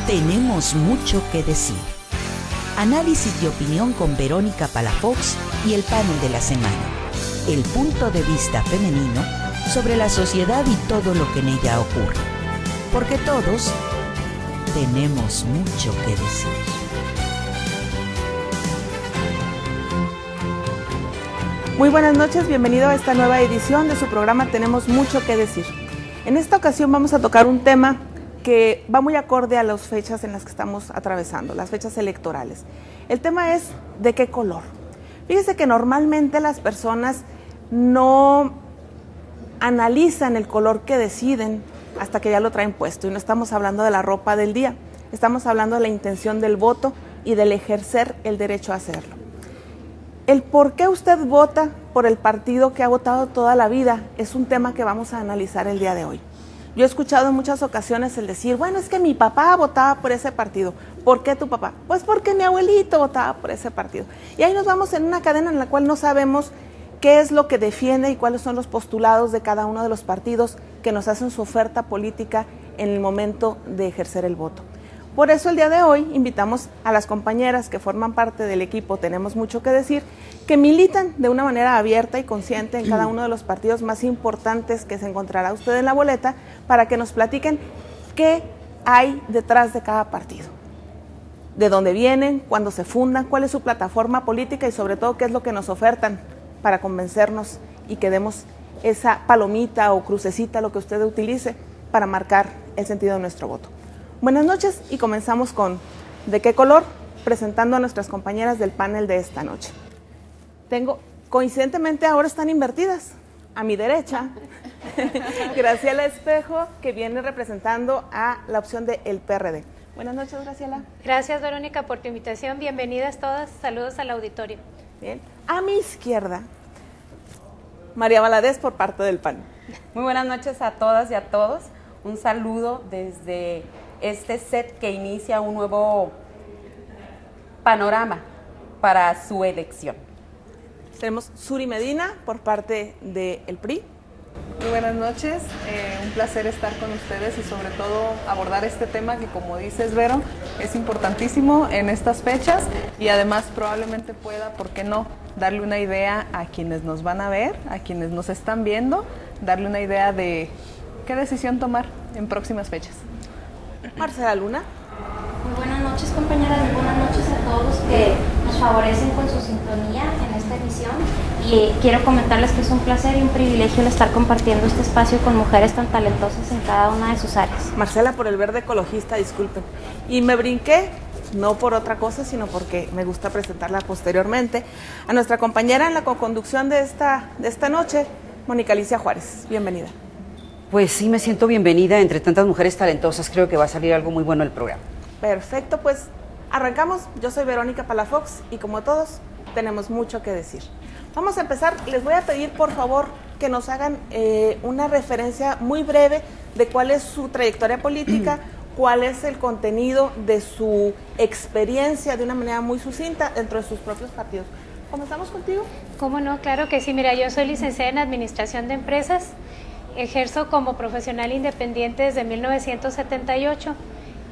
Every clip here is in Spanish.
Tenemos mucho que decir. Análisis y opinión con Verónica Palafox y el panel de la semana. El punto de vista femenino sobre la sociedad y todo lo que en ella ocurre. Porque todos tenemos mucho que decir. Muy buenas noches, bienvenido a esta nueva edición de su programa Tenemos mucho que decir. En esta ocasión vamos a tocar un tema que va muy acorde a las fechas en las que estamos atravesando, las fechas electorales. El tema es ¿de qué color? Fíjese que normalmente las personas no analizan el color que deciden hasta que ya lo traen puesto, y no estamos hablando de la ropa del día, estamos hablando de la intención del voto y del ejercer el derecho a hacerlo. El por qué usted vota por el partido que ha votado toda la vida es un tema que vamos a analizar el día de hoy. Yo he escuchado en muchas ocasiones el decir, bueno, es que mi papá votaba por ese partido. ¿Por qué tu papá? Pues porque mi abuelito votaba por ese partido. Y ahí nos vamos en una cadena en la cual no sabemos qué es lo que defiende y cuáles son los postulados de cada uno de los partidos que nos hacen su oferta política en el momento de ejercer el voto. Por eso el día de hoy invitamos a las compañeras que forman parte del equipo Tenemos Mucho que Decir, que militan de una manera abierta y consciente en cada uno de los partidos más importantes que se encontrará usted en la boleta, para que nos platiquen qué hay detrás de cada partido, de dónde vienen, cuándo se fundan, cuál es su plataforma política y sobre todo qué es lo que nos ofertan para convencernos y que demos esa palomita o crucecita, lo que usted utilice, para marcar el sentido de nuestro voto. Buenas noches y comenzamos con ¿de qué color? Presentando a nuestras compañeras del panel de esta noche. Coincidentemente ahora están invertidas. A mi derecha, Graciela Espejo, que viene representando a la opción de el PRD. Buenas noches, Graciela. Gracias, Verónica, por tu invitación. Bienvenidas todas. Saludos al auditorio. Bien. A mi izquierda, María Valadez, por parte del PAN. Muy buenas noches a todas y a todos. Un saludo desde este set que inicia un nuevo panorama para su elección. Tenemos Suri Medina por parte del PRI. Muy buenas noches, un placer estar con ustedes y sobre todo abordar este tema que, como dices, Vero, es importantísimo en estas fechas y además probablemente pueda, ¿por qué no?, darle una idea a quienes nos van a ver, a quienes nos están viendo, darle una idea de qué decisión tomar en próximas fechas. Marcela Luna. Muy buenas noches, compañeras, muy buenas noches a todos los que nos favorecen con su sintonía en esta emisión, y quiero comentarles que es un placer y un privilegio el estar compartiendo este espacio con mujeres tan talentosas en cada una de sus áreas. Marcela, por el verde ecologista, disculpen. Y me brinqué, no por otra cosa, sino porque me gusta presentarla posteriormente, a nuestra compañera en la co-conducción de esta noche, Mónica Alicia Juárez. Bienvenida. Pues sí, me siento bienvenida entre tantas mujeres talentosas. Creo que va a salir algo muy bueno del programa. Perfecto, pues arrancamos. Yo soy Verónica Palafox y como todos tenemos mucho que decir. Vamos a empezar. Les voy a pedir por favor que nos hagan una referencia muy breve de cuál es su trayectoria política, cuál es el contenido de su experiencia de una manera muy sucinta dentro de sus propios partidos. ¿Comenzamos contigo? ¿Cómo no? Claro que sí. Mira, yo soy licenciada en Administración de Empresas. Ejerzo como profesional independiente desde 1978.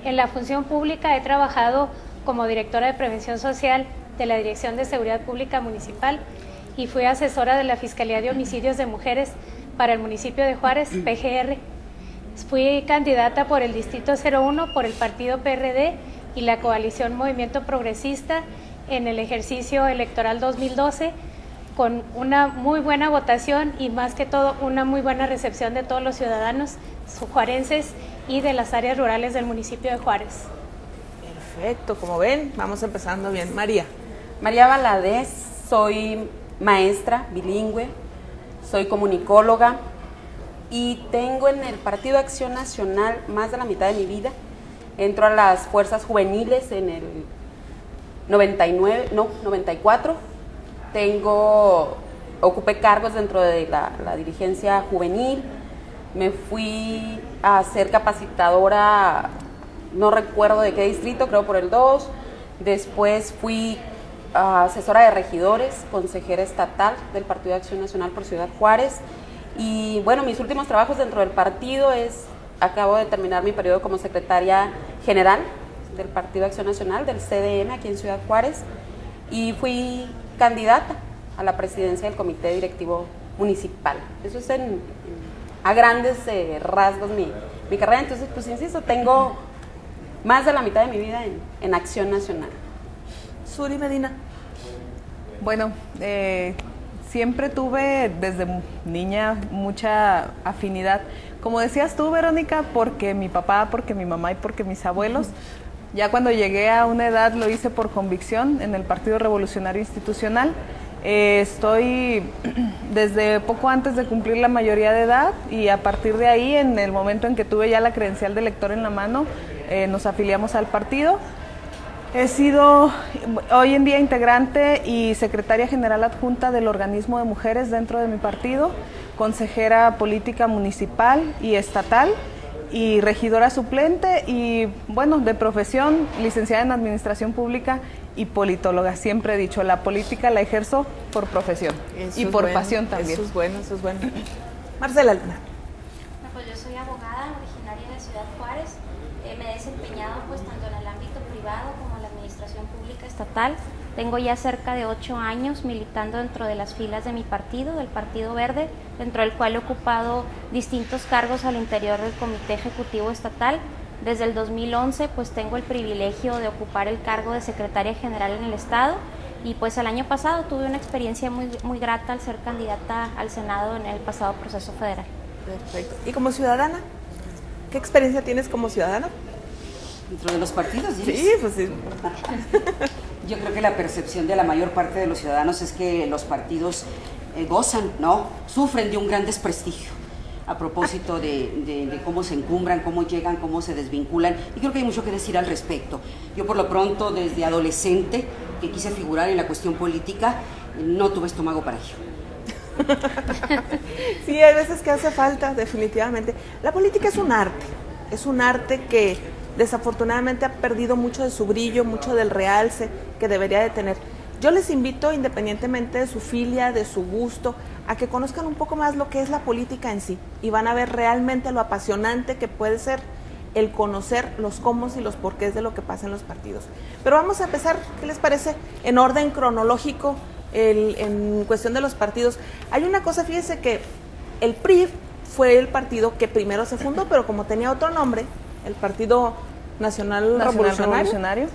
En la función pública he trabajado como directora de Prevención Social de la Dirección de Seguridad Pública Municipal y fui asesora de la Fiscalía de Homicidios de Mujeres para el municipio de Juárez, PGR. Fui candidata por el Distrito 01 por el partido PRD y la coalición Movimiento Progresista en el ejercicio electoral 2012, con una muy buena votación y más que todo una muy buena recepción de todos los ciudadanos juarenses y de las áreas rurales del municipio de Juárez. Perfecto, como ven, vamos empezando bien. María. María Valadez, soy maestra bilingüe, soy comunicóloga y tengo en el Partido Acción Nacional más de la mitad de mi vida. Entro a las fuerzas juveniles en el 94. Ocupé cargos dentro de la dirigencia juvenil. Me fui a ser capacitadora, no recuerdo de qué distrito, creo por el 2. Después fui asesora de regidores, consejera estatal del Partido de Acción Nacional por Ciudad Juárez. Y bueno, mis últimos trabajos dentro del partido acabo de terminar mi periodo como secretaria general del Partido Acción Nacional, del CDN, aquí en Ciudad Juárez, y fui candidata a la presidencia del Comité Directivo Municipal. Eso es a grandes rasgos mi carrera. Entonces, pues insisto, tengo más de la mitad de mi vida en Acción Nacional. Suri Medina. Bueno, siempre tuve desde niña mucha afinidad, como decías tú, Verónica, porque mi papá, porque mi mamá y porque mis abuelos. Ya cuando llegué a una edad lo hice por convicción en el Partido Revolucionario Institucional. Estoy desde poco antes de cumplir la mayoría de edad, y a partir de ahí, en el momento en que tuve ya la credencial de elector en la mano, nos afiliamos al partido. He sido hoy en día integrante y secretaria general adjunta del organismo de mujeres dentro de mi partido, consejera política municipal y estatal y regidora suplente, y bueno, de profesión licenciada en administración pública y politóloga. Siempre he dicho, la política la ejerzo por profesión y por pasión también. Eso es bueno, eso es bueno. Marcela Luna. Pues yo soy abogada originaria de Ciudad Juárez. Me he desempeñado pues tanto en el ámbito privado como en la administración pública estatal. Tengo ya cerca de 8 años militando dentro de las filas de mi partido, del Partido Verde, dentro del cual he ocupado distintos cargos al interior del Comité Ejecutivo Estatal. Desde el 2011 pues tengo el privilegio de ocupar el cargo de secretaria general en el Estado, y pues el año pasado tuve una experiencia muy grata al ser candidata al Senado en el pasado proceso federal. Perfecto. ¿Y como ciudadana? ¿Qué experiencia tienes como ciudadana? ¿Dentro de los partidos? ¿Dices? Sí, pues sí. Yo creo que la percepción de la mayor parte de los ciudadanos es que los partidos gozan, ¿no? Sufren de un gran desprestigio a propósito de cómo se encumbran, cómo llegan, cómo se desvinculan, y creo que hay mucho que decir al respecto. Yo por lo pronto, desde adolescente, que quise figurar en la cuestión política, no tuve estómago para ello. Sí, hay veces que hace falta, definitivamente. La política es un arte que desafortunadamente ha perdido mucho de su brillo, mucho del realce que debería de tener. Yo les invito, independientemente de su filia, de su gusto, a que conozcan un poco más lo que es la política en sí, y van a ver realmente lo apasionante que puede ser el conocer los cómo y los porqués de lo que pasa en los partidos. Pero vamos a empezar, ¿qué les parece? En orden cronológico, en cuestión de los partidos. Hay una cosa, fíjense que el PRI fue el partido que primero se fundó, pero como tenía otro nombre, el Partido Nacional Revolucionario,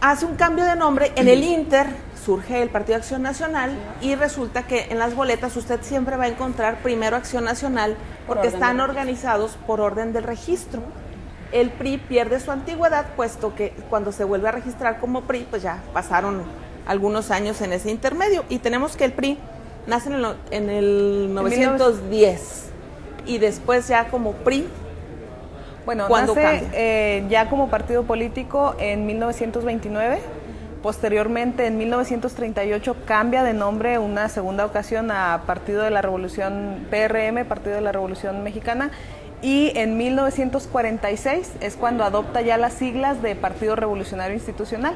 hace un cambio de nombre. En el Inter surge el Partido Acción Nacional, y resulta que en las boletas usted siempre va a encontrar primero Acción Nacional, porque están organizados por orden del registro. El PRI pierde su antigüedad, puesto que cuando se vuelve a registrar como PRI, pues ya pasaron algunos años en ese intermedio, y tenemos que el PRI nace en el 910, y después ya como PRI. Bueno, nace ya como partido político en 1929, posteriormente en 1938 cambia de nombre una segunda ocasión a Partido de la Revolución, PRM, Partido de la Revolución Mexicana, y en 1946 es cuando adopta ya las siglas de Partido Revolucionario Institucional.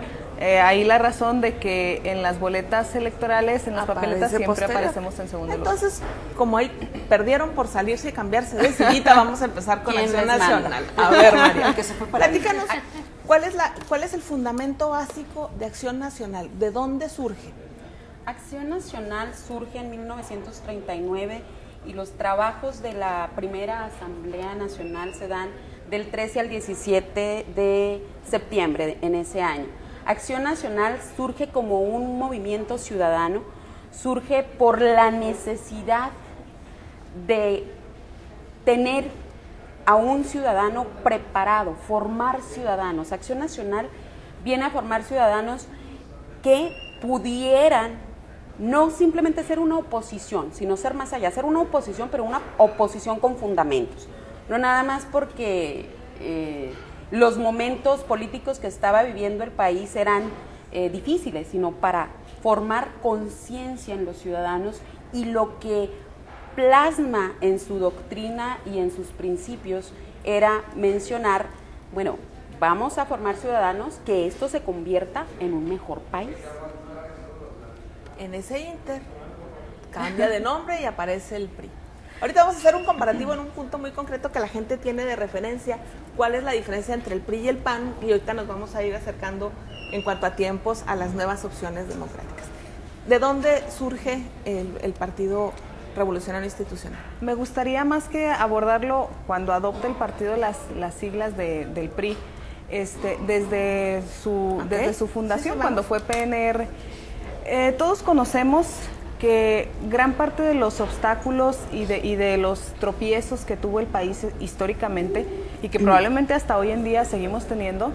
Ahí la razón de que en las boletas electorales, en las papeletas, siempre aparecemos en segundo lugar. Entonces, como ahí perdieron por salirse y cambiarse de sillita, vamos a empezar con Acción Nacional. A ver, María, platícanos, ¿cuál es el fundamento básico de Acción Nacional? ¿De dónde surge? Acción Nacional surge en 1939, y los trabajos de la primera Asamblea Nacional se dan del 13 al 17 de septiembre en ese año. Acción Nacional surge como un movimiento ciudadano, surge por la necesidad de tener a un ciudadano preparado, formar ciudadanos. Acción Nacional viene a formar ciudadanos que pudieran no simplemente ser una oposición, sino ser más allá, ser una oposición, pero una oposición con fundamentos. No nada más porque los momentos políticos que estaba viviendo el país eran difíciles, sino para formar conciencia en los ciudadanos, y lo que plasma en su doctrina y en sus principios era mencionar, bueno, vamos a formar ciudadanos, que esto se convierta en un mejor país. En ese Inter cambia de nombre y aparece el PRI. Ahorita vamos a hacer un comparativo en un punto muy concreto que la gente tiene de referencia, cuál es la diferencia entre el PRI y el PAN, y ahorita nos vamos a ir acercando en cuanto a tiempos a las nuevas opciones democráticas. ¿De dónde surge el Partido Revolucionario Institucional? Me gustaría más que abordarlo cuando adopta el partido las siglas del PRI, desde su fundación, sí, cuando fue PNR. Todos conocemos que gran parte de los obstáculos y de los tropiezos que tuvo el país históricamente y que probablemente hasta hoy en día seguimos teniendo,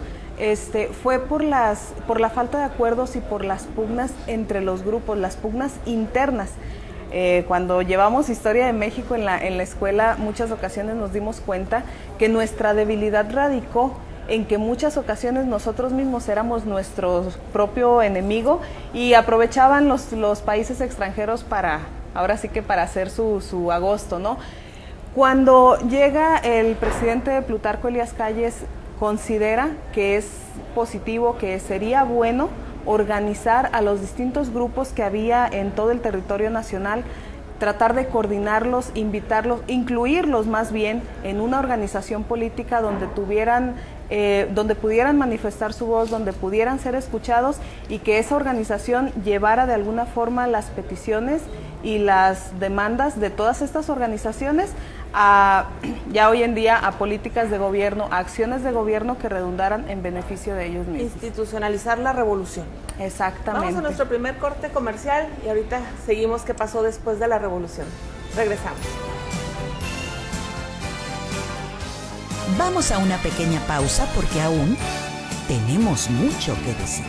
fue por la falta de acuerdos y por las pugnas entre los grupos, las pugnas internas. Cuando llevamos Historia de México en la escuela, muchas ocasiones nos dimos cuenta que nuestra debilidad radicó en que muchas ocasiones nosotros mismos éramos nuestro propio enemigo y aprovechaban los países extranjeros ahora sí que para hacer su agosto, ¿no? Cuando llega el presidente Plutarco Elías Calles, considera que es positivo, que sería bueno organizar a los distintos grupos que había en todo el territorio nacional, tratar de coordinarlos, invitarlos, incluirlos más bien en una organización política donde pudieran manifestar su voz, donde pudieran ser escuchados y que esa organización llevara de alguna forma las peticiones y las demandas de todas estas organizaciones ya hoy en día a políticas de gobierno, a acciones de gobierno que redundaran en beneficio de ellos mismos. Institucionalizar la revolución. Exactamente. Vamos a nuestro primer corte comercial y ahorita seguimos qué pasó después de la revolución. Regresamos. Vamos a una pequeña pausa porque aún tenemos mucho que decir.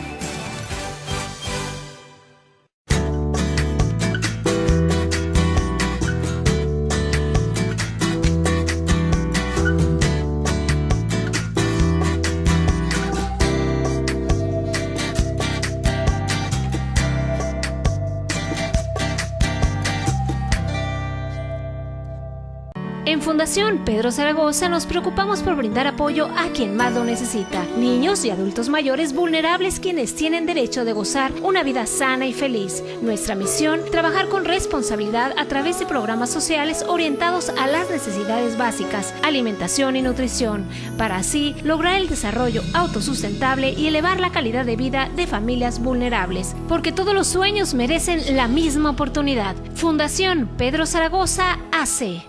En Fundación Pedro Zaragoza nos preocupamos por brindar apoyo a quien más lo necesita, niños y adultos mayores vulnerables quienes tienen derecho de gozar una vida sana y feliz. Nuestra misión, trabajar con responsabilidad a través de programas sociales orientados a las necesidades básicas, alimentación y nutrición, para así lograr el desarrollo autosustentable y elevar la calidad de vida de familias vulnerables, porque todos los sueños merecen la misma oportunidad. Fundación Pedro Zaragoza AC.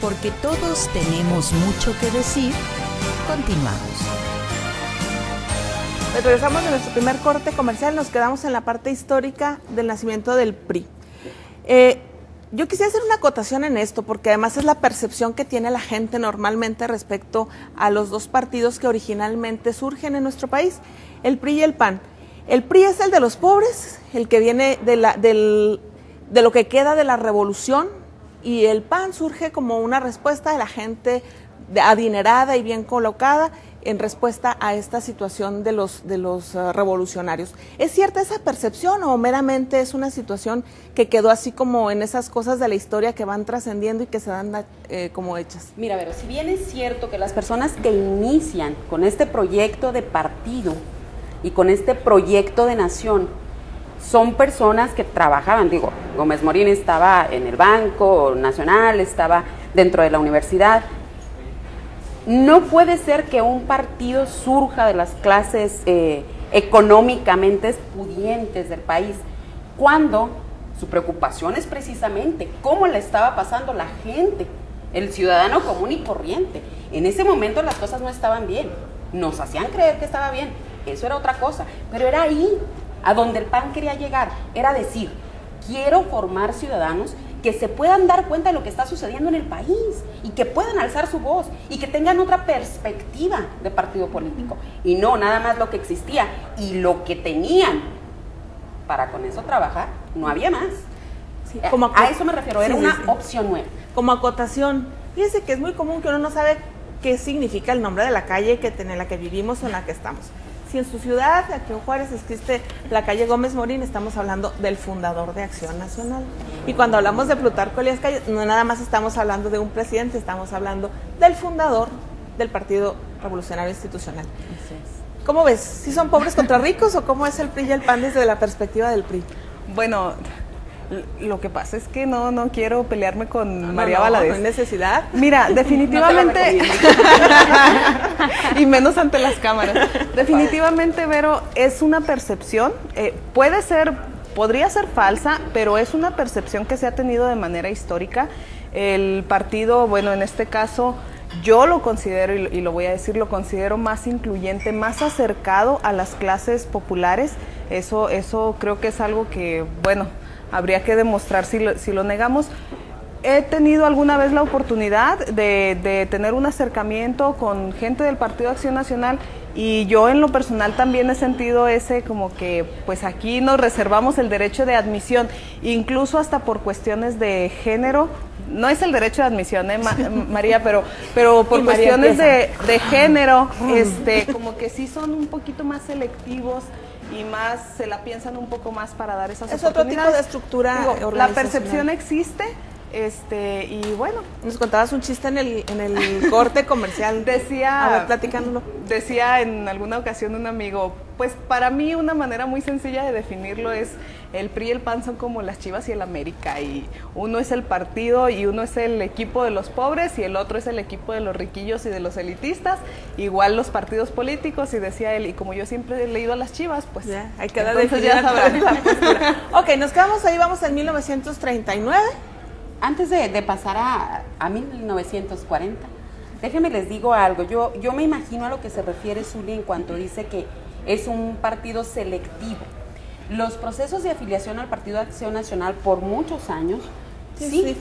Porque todos tenemos mucho que decir, continuamos. Regresamos de nuestro primer corte comercial, nos quedamos en la parte histórica del nacimiento del PRI. Yo quisiera hacer una acotación en esto, porque además es la percepción que tiene la gente normalmente respecto a los dos partidos que originalmente surgen en nuestro país, el PRI y el PAN. El PRI es el de los pobres, el que viene de lo que queda de la revolución, y el PAN surge como una respuesta de la gente adinerada y bien colocada en respuesta a esta situación de los revolucionarios. ¿Es cierta esa percepción o meramente es una situación que quedó así como en esas cosas de la historia que van trascendiendo y que se dan como hechas? Mira, Vero, si bien es cierto que las personas que inician con este proyecto de partido y con este proyecto de nación son personas que trabajaban, Gómez Morín estaba en el Banco Nacional, estaba dentro de la universidad. No puede ser que un partido surja de las clases económicamente pudientes del país, cuando su preocupación es precisamente cómo le estaba pasando la gente, el ciudadano común y corriente. En ese momento las cosas no estaban bien, nos hacían creer que estaba bien, eso era otra cosa, pero era ahí a donde el PAN quería llegar, era decir, quiero formar ciudadanos que se puedan dar cuenta de lo que está sucediendo en el país y que puedan alzar su voz y que tengan otra perspectiva de partido político y no nada más lo que existía y lo que tenían para con eso trabajar, no había más. Sí, a eso me refiero, era una opción nueva. Como acotación, fíjense que es muy común que uno no sabe qué significa el nombre de la calle en la que vivimos o en la que estamos. Si en su ciudad, aquí en Juárez, existe la calle Gómez Morín, estamos hablando del fundador de Acción Nacional. Y cuando hablamos de Plutarco Elías Calles, no nada más estamos hablando de un presidente, estamos hablando del fundador del Partido Revolucionario Institucional. ¿Cómo ves? ¿Sí son pobres contra ricos o cómo es el PRI y el PAN desde la perspectiva del PRI? Bueno, Lo que pasa es que no quiero pelearme con María Valadez. No hay necesidad. Mira, definitivamente, y menos ante las cámaras, definitivamente, Vero, es una percepción, podría ser falsa, pero es una percepción que se ha tenido de manera histórica. El partido, bueno, en este caso, yo lo considero, y lo voy a decir, lo considero más incluyente, más acercado a las clases populares. Eso creo que es algo que, bueno, habría que demostrar si lo negamos. He tenido alguna vez la oportunidad de tener un acercamiento con gente del Partido Acción Nacional, y yo en lo personal también he sentido ese como que pues aquí nos reservamos el derecho de admisión, incluso hasta por cuestiones de género. No es el derecho de admisión, María, pero por cuestiones de género, como que sí son un poquito más selectivos y más se la piensan un poco más para dar esas oportunidades. Es otro tipo de estructura organizacional. La percepción existe. Y bueno, nos contabas un chiste en el corte comercial. Decía, a ver, platicándolo. Decía en alguna ocasión un amigo, pues para mí una manera muy sencilla de definirlo es: el PRI y el PAN son como las Chivas y el América, y uno es el partido y uno es el equipo de los pobres y el otro es el equipo de los riquillos y de los elitistas, igual los partidos políticos. Y decía él, y como yo siempre he leído a las Chivas, pues ya, hay que dar ya sabrán la postura. Ok, nos quedamos ahí, vamos en 1939. Antes de pasar a 1940, déjenme les digo algo. Yo me imagino a lo que se refiere Zuli en cuanto dice que es un partido selectivo. Los procesos de afiliación al Partido de Acción Nacional por muchos años sí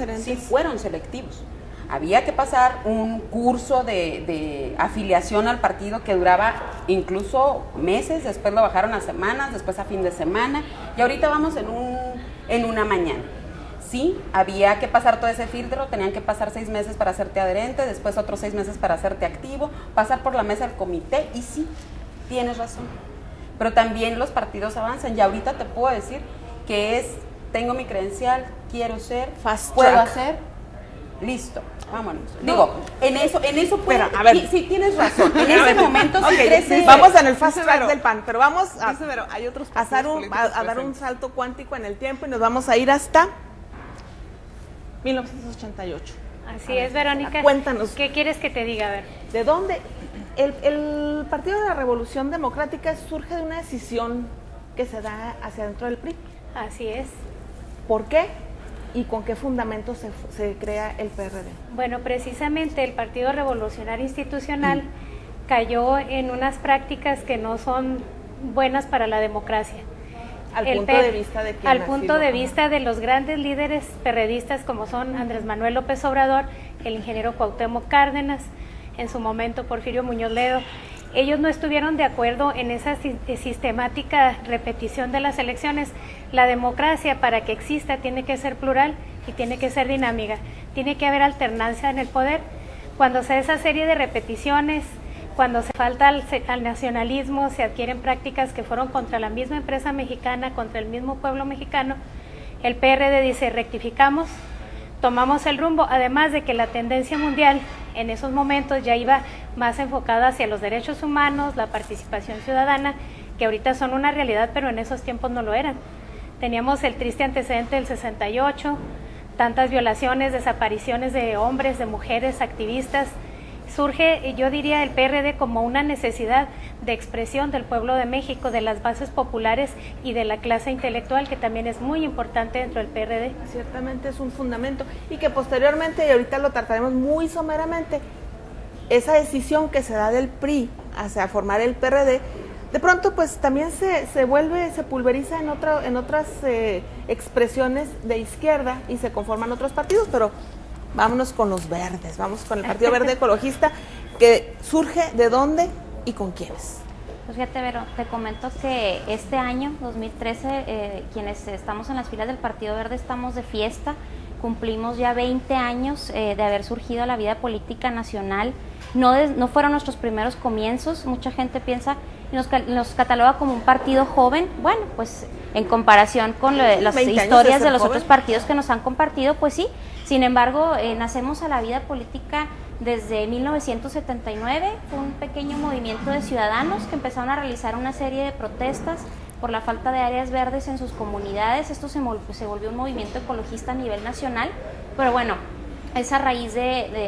fueron selectivos. Había que pasar un curso de afiliación al partido que duraba incluso meses, después lo bajaron a semanas, después a fin de semana, y ahorita vamos en una mañana. Sí, había que pasar todo ese filtro, tenían que pasar 6 meses para hacerte adherente, después otros 6 meses para hacerte activo, pasar por la mesa del comité, y sí, tienes razón. Pero también los partidos avanzan, y ahorita te puedo decir que tengo mi credencial, quiero ser, puedo hacer, listo, vámonos. No. Digo, en eso puedo, a ver. Sí, tienes razón, en ese momento sí crece. Vamos en el fast track del PAN, pero vamos hay otros a dar un salto cuántico en el tiempo, y nos vamos a ir hasta 1988. Así es, Verónica. Cuéntanos. ¿Qué quieres que te diga? A ver. ¿De dónde? El Partido de la Revolución Democrática surge de una decisión que se da hacia dentro del PRI. Así es. ¿Por qué? ¿Y con qué fundamentos se crea el PRD? Bueno, precisamente el Partido Revolucionario Institucional cayó en unas prácticas que no son buenas para la democracia. Al punto de vista de los grandes líderes perredistas como son Andrés Manuel López Obrador, el ingeniero Cuauhtémoc Cárdenas, en su momento Porfirio Muñoz Ledo. Ellos no estuvieron de acuerdo en esa sistemática repetición de las elecciones. La democracia, para que exista, tiene que ser plural y tiene que ser dinámica. Tiene que haber alternancia en el poder. Cuando se da esa serie de repeticiones, cuando se falta al nacionalismo, se adquieren prácticas que fueron contra la misma empresa mexicana, contra el mismo pueblo mexicano. El PRD dice: rectificamos, tomamos el rumbo, además de que la tendencia mundial en esos momentos ya iba más enfocada hacia los derechos humanos, la participación ciudadana, que ahorita son una realidad, pero en esos tiempos no lo eran. Teníamos el triste antecedente del 68, tantas violaciones, desapariciones de hombres, de mujeres, activistas. Surge, yo diría, el PRD como una necesidad de expresión del pueblo de México, de las bases populares y de la clase intelectual, que también es muy importante dentro del PRD. Ciertamente es un fundamento, y que posteriormente, y ahorita lo trataremos muy someramente, esa decisión que se da del PRI hacia formar el PRD, de pronto pues también se pulveriza en otras expresiones de izquierda, y se conforman otros partidos, pero vámonos con los verdes, vamos con el Partido Verde Ecologista, que surge de dónde y con quiénes. Pues fíjate, Vero, te comento que este año, 2013, quienes estamos en las filas del Partido Verde estamos de fiesta. Cumplimos ya 20 años de haber surgido a la vida política nacional. No fueron nuestros primeros comienzos. Mucha gente piensa y nos cataloga como un partido joven. Bueno, pues en comparación con las historias de los otros partidos que nos han compartido, pues sí. Sin embargo, nacemos a la vida política desde 1979, fue un pequeño movimiento de ciudadanos que empezaron a realizar una serie de protestas por la falta de áreas verdes en sus comunidades. Esto se volvió un movimiento ecologista a nivel nacional, pero bueno, es a raíz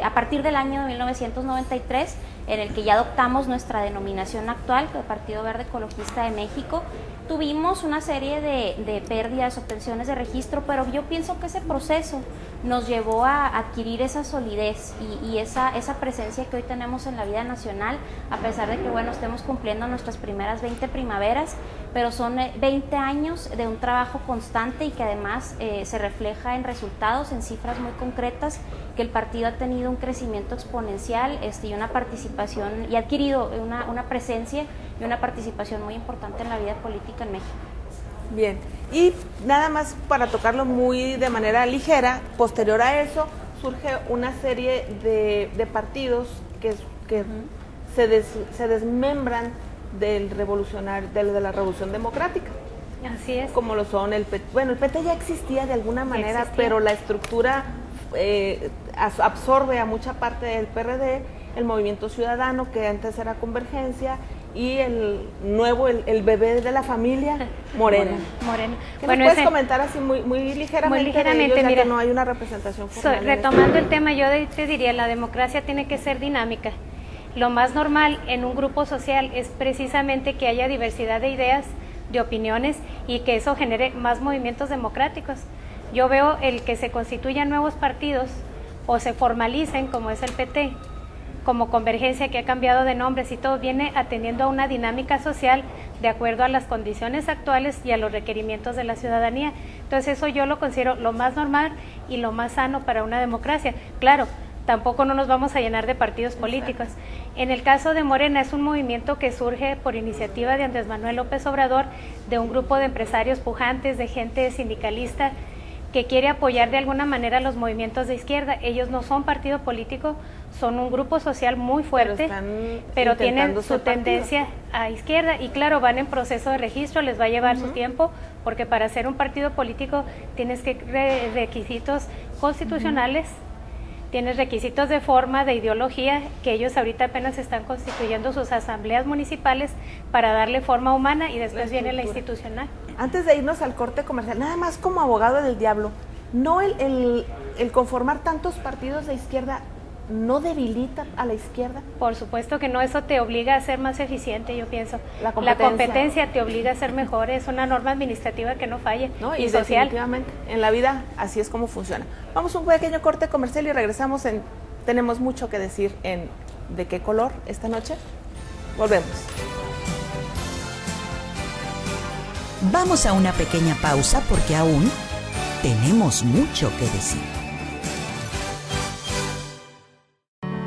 a partir del año 1993, en el que ya adoptamos nuestra denominación actual, el Partido Verde Ecologista de México. Tuvimos una serie de pérdidas, obtenciones de registro, pero yo pienso que ese proceso nos llevó a adquirir esa solidez y esa presencia que hoy tenemos en la vida nacional, a pesar de que, bueno, estemos cumpliendo nuestras primeras 20 primaveras, pero son 20 años de un trabajo constante y que además se refleja en resultados, en cifras muy concretas, que el partido ha tenido un crecimiento exponencial y una participación, y ha adquirido una presencia y una participación muy importante en la vida política en México. Bien, y nada más para tocarlo muy de manera ligera, posterior a eso surge una serie de partidos que se desmembran de la Revolución Democrática. Así es. Como lo son el PT. Bueno, el PT ya existía de alguna manera, pero la estructura absorbe a mucha parte del PRD, el Movimiento Ciudadano, que antes era Convergencia, y el bebé de la familia, Morena. ¿Qué nos puedes comentar así muy ligeramente, de ellos, ya mira, que no hay una representación formal? Retomando el tema, yo te diría, la democracia tiene que ser dinámica. Lo más normal en un grupo social es precisamente que haya diversidad de ideas, de opiniones, y que eso genere más movimientos democráticos. Yo veo el que se constituyan nuevos partidos o se formalicen, como es el PT, como Convergencia, que ha cambiado de nombres y todo, viene atendiendo a una dinámica social de acuerdo a las condiciones actuales y a los requerimientos de la ciudadanía. Entonces eso yo lo considero lo más normal y lo más sano para una democracia. Claro, tampoco no nos vamos a llenar de partidos políticos. En el caso de Morena, es un movimiento que surge por iniciativa de Andrés Manuel López Obrador, de un grupo de empresarios pujantes, de gente sindicalista, que quiere apoyar de alguna manera los movimientos de izquierda. Ellos no son partido político, son un grupo social muy fuerte, pero tienen su tendencia a izquierda, y claro, van en proceso de registro, les va a llevar su tiempo, porque para ser un partido político tienes que requisitos constitucionales, tienes requisitos de forma, de ideología, que ellos ahorita apenas están constituyendo sus asambleas municipales para darle forma humana, y después viene la institucional. Antes de irnos al corte comercial, nada más como abogado del diablo, ¿no el conformar tantos partidos de izquierda no debilita a la izquierda? Por supuesto que no, eso te obliga a ser más eficiente, yo pienso. La competencia te obliga a ser mejor, es una norma administrativa que no falle, ¿no? Y social. Definitivamente, en la vida así es como funciona. Vamos a un pequeño corte comercial y regresamos tenemos mucho que decir en ¿De qué color esta noche? Volvemos. Vamos a una pequeña pausa porque aún tenemos mucho que decir.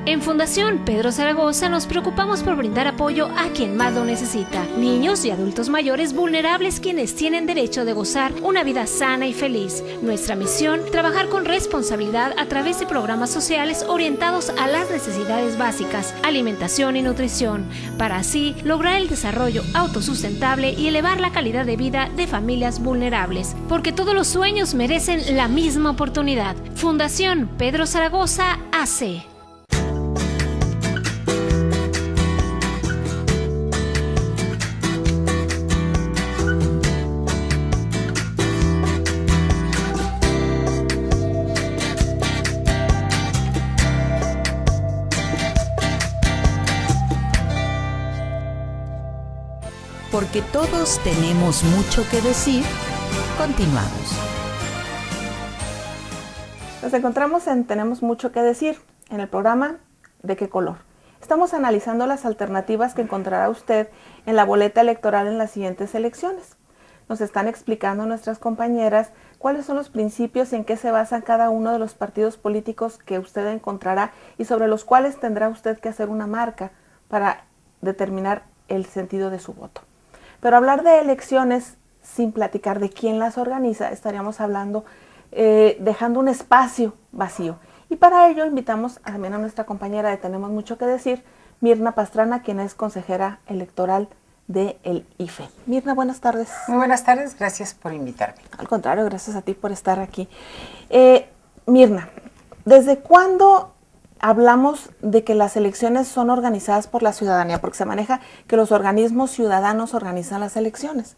En Fundación Pedro Zaragoza nos preocupamos por brindar apoyo a quien más lo necesita. Niños y adultos mayores vulnerables quienes tienen derecho de gozar una vida sana y feliz. Nuestra misión, trabajar con responsabilidad a través de programas sociales orientados a las necesidades básicas, alimentación y nutrición, para así lograr el desarrollo autosustentable y elevar la calidad de vida de familias vulnerables. Porque todos los sueños merecen la misma oportunidad. Fundación Pedro Zaragoza AC. Porque todos tenemos mucho que decir, continuamos. Nos encontramos en Tenemos mucho que decir, en el programa ¿De qué color? Estamos analizando las alternativas que encontrará usted en la boleta electoral en las siguientes elecciones. Nos están explicando nuestras compañeras cuáles son los principios en que se basan cada uno de los partidos políticos que usted encontrará y sobre los cuales tendrá usted que hacer una marca para determinar el sentido de su voto. Pero hablar de elecciones sin platicar de quién las organiza, estaríamos hablando, dejando un espacio vacío. Y para ello invitamos también a nuestra compañera de Tenemos mucho que decir, Mirna Pastrana, quien es consejera electoral del IFE. Mirna, buenas tardes. Muy buenas tardes, gracias por invitarme. Al contrario, gracias a ti por estar aquí. Mirna, ¿desde cuándo hablamos de que las elecciones son organizadas por la ciudadanía? Porque se maneja que los organismos ciudadanos organizan las elecciones.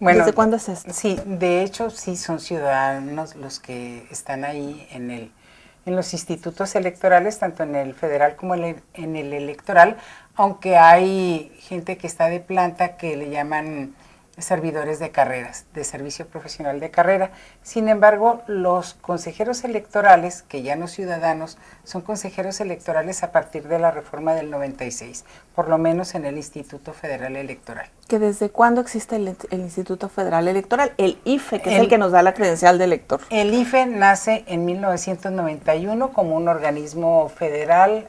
Bueno, ¿desde cuándo es esto? Sí, de hecho sí son ciudadanos los que están ahí en los institutos electorales, tanto en el federal como en el electoral, aunque hay gente que está de planta que le llaman servidores de carreras, de servicio profesional de carrera. Sin embargo, los consejeros electorales, que ya no ciudadanos, son consejeros electorales a partir de la reforma del 96, por lo menos en el Instituto Federal Electoral. ¿Que desde cuándo existe el Instituto Federal Electoral? El IFE, que es el que nos da la credencial de elector. El IFE nace en 1991 como un organismo federal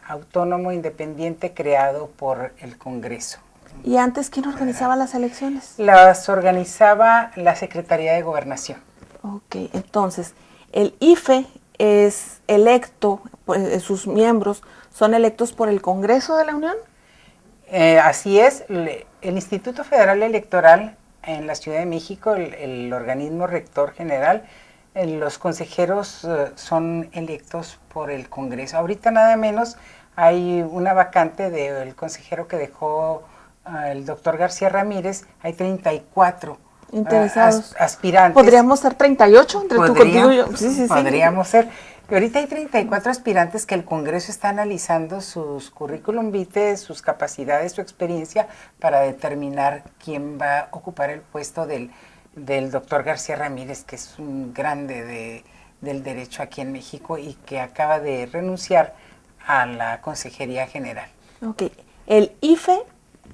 autónomo independiente creado por el Congreso. ¿Y antes quién organizaba las elecciones? Las organizaba la Secretaría de Gobernación. Ok, entonces, el IFE es electo, pues, sus miembros son electos por el Congreso de la Unión. Así es, el Instituto Federal Electoral en la Ciudad de México, el organismo rector general, los consejeros son electos por el Congreso. Ahorita nada menos hay una vacante del consejero que dejó el doctor García Ramírez, hay 34 interesados, aspirantes. ¿Podríamos ser 38 entre tú, contigo y yo? Sí. Podríamos ser. Y ahorita hay 34 aspirantes que el Congreso está analizando sus currículum vitae, sus capacidades, su experiencia, para determinar quién va a ocupar el puesto del doctor García Ramírez, que es un grande del derecho aquí en México y que acaba de renunciar a la Consejería General. Ok, el IFE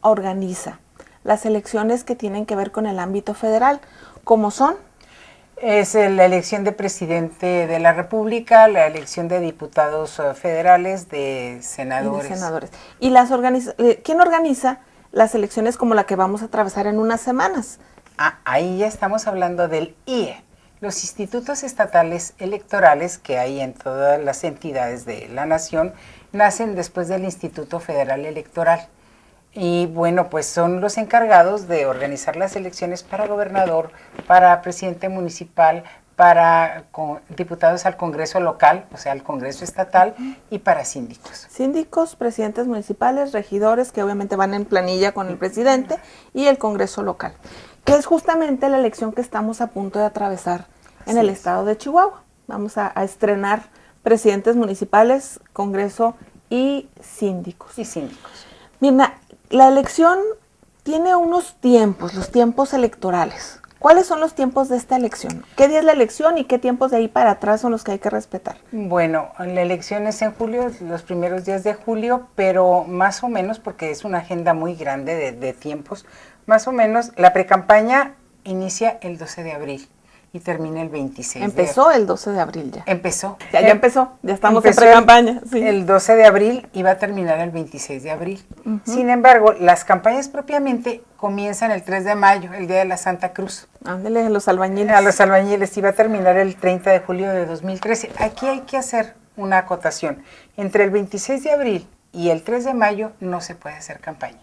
organiza las elecciones que tienen que ver con el ámbito federal, ¿cómo son? Es la elección de presidente de la República, la elección de diputados federales, de senadores. ¿Y quién organiza las elecciones como la que vamos a atravesar en unas semanas? Ahí ya estamos hablando del IE, los institutos estatales electorales que hay en todas las entidades de la nación, nacen después del Instituto Federal Electoral. Y bueno, pues son los encargados de organizar las elecciones para gobernador, para presidente municipal, para diputados al Congreso local, o sea, al Congreso estatal, y para síndicos. Síndicos, presidentes municipales, regidores, que obviamente van en planilla con el presidente, y el Congreso local, que es justamente la elección que estamos a punto de atravesar en el estado de Chihuahua. Vamos a estrenar presidentes municipales, Congreso y síndicos. Mirna, la elección tiene unos tiempos, los tiempos electorales. ¿Cuáles son los tiempos de esta elección? ¿Qué día es la elección y qué tiempos de ahí para atrás son los que hay que respetar? Bueno, la elección es en julio, los primeros días de julio, pero más o menos, porque es una agenda muy grande de tiempos, más o menos la precampaña inicia el 12 de abril. Y termina el 26 Empezó el 12 de abril ya. Empezó. Ya empezó, ya estamos en pre-campaña. Sí. El 12 de abril y va a terminar el 26 de abril. Sin embargo, las campañas propiamente comienzan el 3 de mayo, el día de la Santa Cruz. Ándele, a los albañiles. A los albañiles, y va a terminar el 30 de julio de 2013. Aquí hay que hacer una acotación. Entre el 26 de abril y el 3 de mayo no se puede hacer campaña.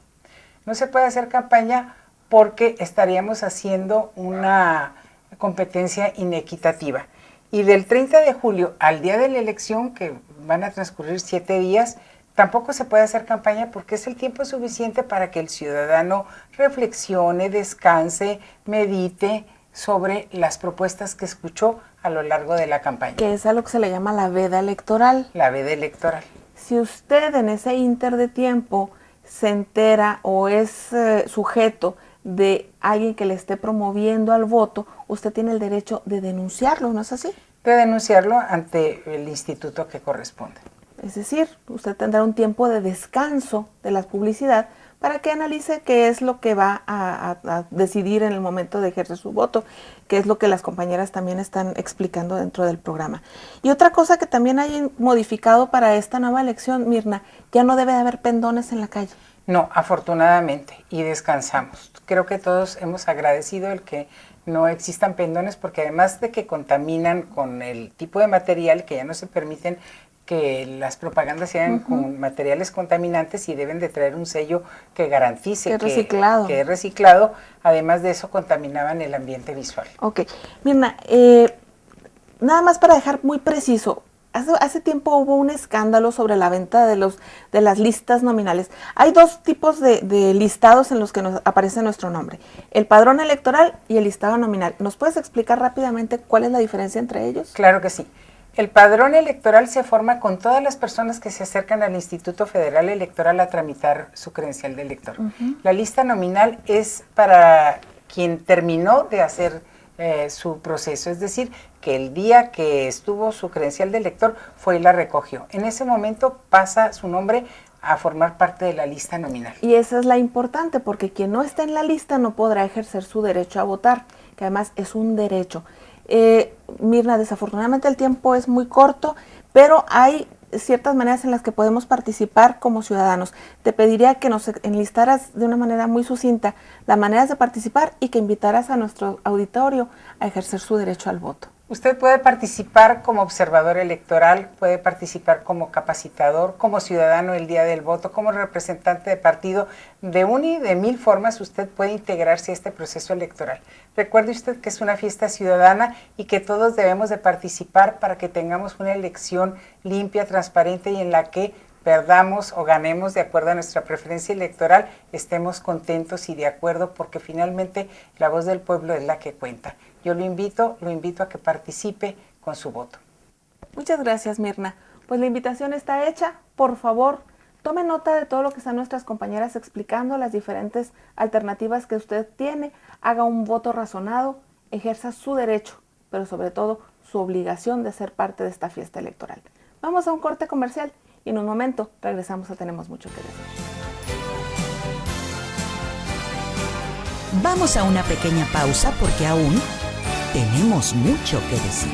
No se puede hacer campaña porque estaríamos haciendo una competencia inequitativa. Y del 30 de julio al día de la elección, que van a transcurrir 7 días, tampoco se puede hacer campaña porque es el tiempo suficiente para que el ciudadano reflexione, descanse, medite sobre las propuestas que escuchó a lo largo de la campaña. Que es a lo que se le llama la veda electoral. La veda electoral. Si usted en ese inter de tiempo se entera o es sujeto de alguien que le esté promoviendo al voto, usted tiene el derecho de denunciarlo, ¿no es así? De denunciarlo ante el instituto que corresponde. Es decir, usted tendrá un tiempo de descanso de la publicidad para que analice qué es lo que va a decidir en el momento de ejercer su voto, que es lo que las compañeras también están explicando dentro del programa. Y otra cosa que también hay modificado para esta nueva elección, Mirna, ya no debe de haber pendones en la calle. No, afortunadamente, y descansamos. Creo que todos hemos agradecido el que no existan pendones, porque además de que contaminan con el tipo de material, que ya no se permiten que las propagandas sean con materiales contaminantes y deben de traer un sello que garantice que es reciclado. Además de eso, contaminaban el ambiente visual. Ok. Mirna, nada más para dejar muy preciso, hace tiempo hubo un escándalo sobre la venta de las listas nominales. Hay dos tipos de listados en los que nos aparece nuestro nombre, el padrón electoral y el listado nominal. ¿Nos puedes explicar rápidamente cuál es la diferencia entre ellos? Claro que sí. El padrón electoral se forma con todas las personas que se acercan al Instituto Federal Electoral a tramitar su credencial de elector. La lista nominal es para quien terminó de hacer su proceso, es decir, que el día que estuvo su credencial de elector fue y la recogió. En ese momento pasa su nombre a formar parte de la lista nominal. Y esa es la importante, porque quien no está en la lista no podrá ejercer su derecho a votar, que además es un derecho. Mirna, desafortunadamente el tiempo es muy corto, pero hay ciertas maneras en las que podemos participar como ciudadanos. Te pediría que nos enlistaras de una manera muy sucinta las maneras de participar y que invitaras a nuestro auditorio a ejercer su derecho al voto. Usted puede participar como observador electoral, puede participar como capacitador, como ciudadano el día del voto, como representante de partido. De una y de mil formas usted puede integrarse a este proceso electoral. Recuerde usted que es una fiesta ciudadana y que todos debemos de participar para que tengamos una elección limpia, transparente y en la que perdamos o ganemos de acuerdo a nuestra preferencia electoral, estemos contentos y de acuerdo, porque finalmente la voz del pueblo es la que cuenta. Yo lo invito a que participe con su voto. Muchas gracias, Mirna. Pues la invitación está hecha. Por favor, tome nota de todo lo que están nuestras compañeras explicando, las diferentes alternativas que usted tiene, haga un voto razonado, ejerza su derecho, pero sobre todo su obligación de ser parte de esta fiesta electoral. Vamos a un corte comercial y en un momento regresamos a Tenemos Mucho que Decir. Vamos a una pequeña pausa porque aún tenemos mucho que decir.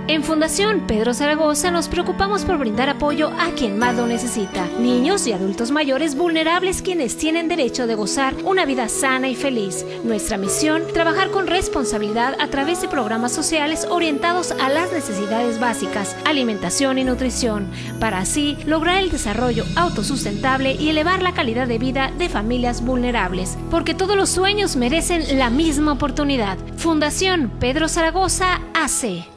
En Fundación Pedro Zaragoza nos preocupamos por brindar apoyo a quien más lo necesita. Niños y adultos mayores vulnerables quienes tienen derecho de gozar una vida sana y feliz. Nuestra misión, trabajar con responsabilidad a través de programas sociales orientados a las necesidades básicas, alimentación y nutrición, para así lograr el desarrollo autosustentable y elevar la calidad de vida de familias vulnerables. Porque todos los sueños merecen la misma oportunidad. Fundación Pedro Zaragoza AC.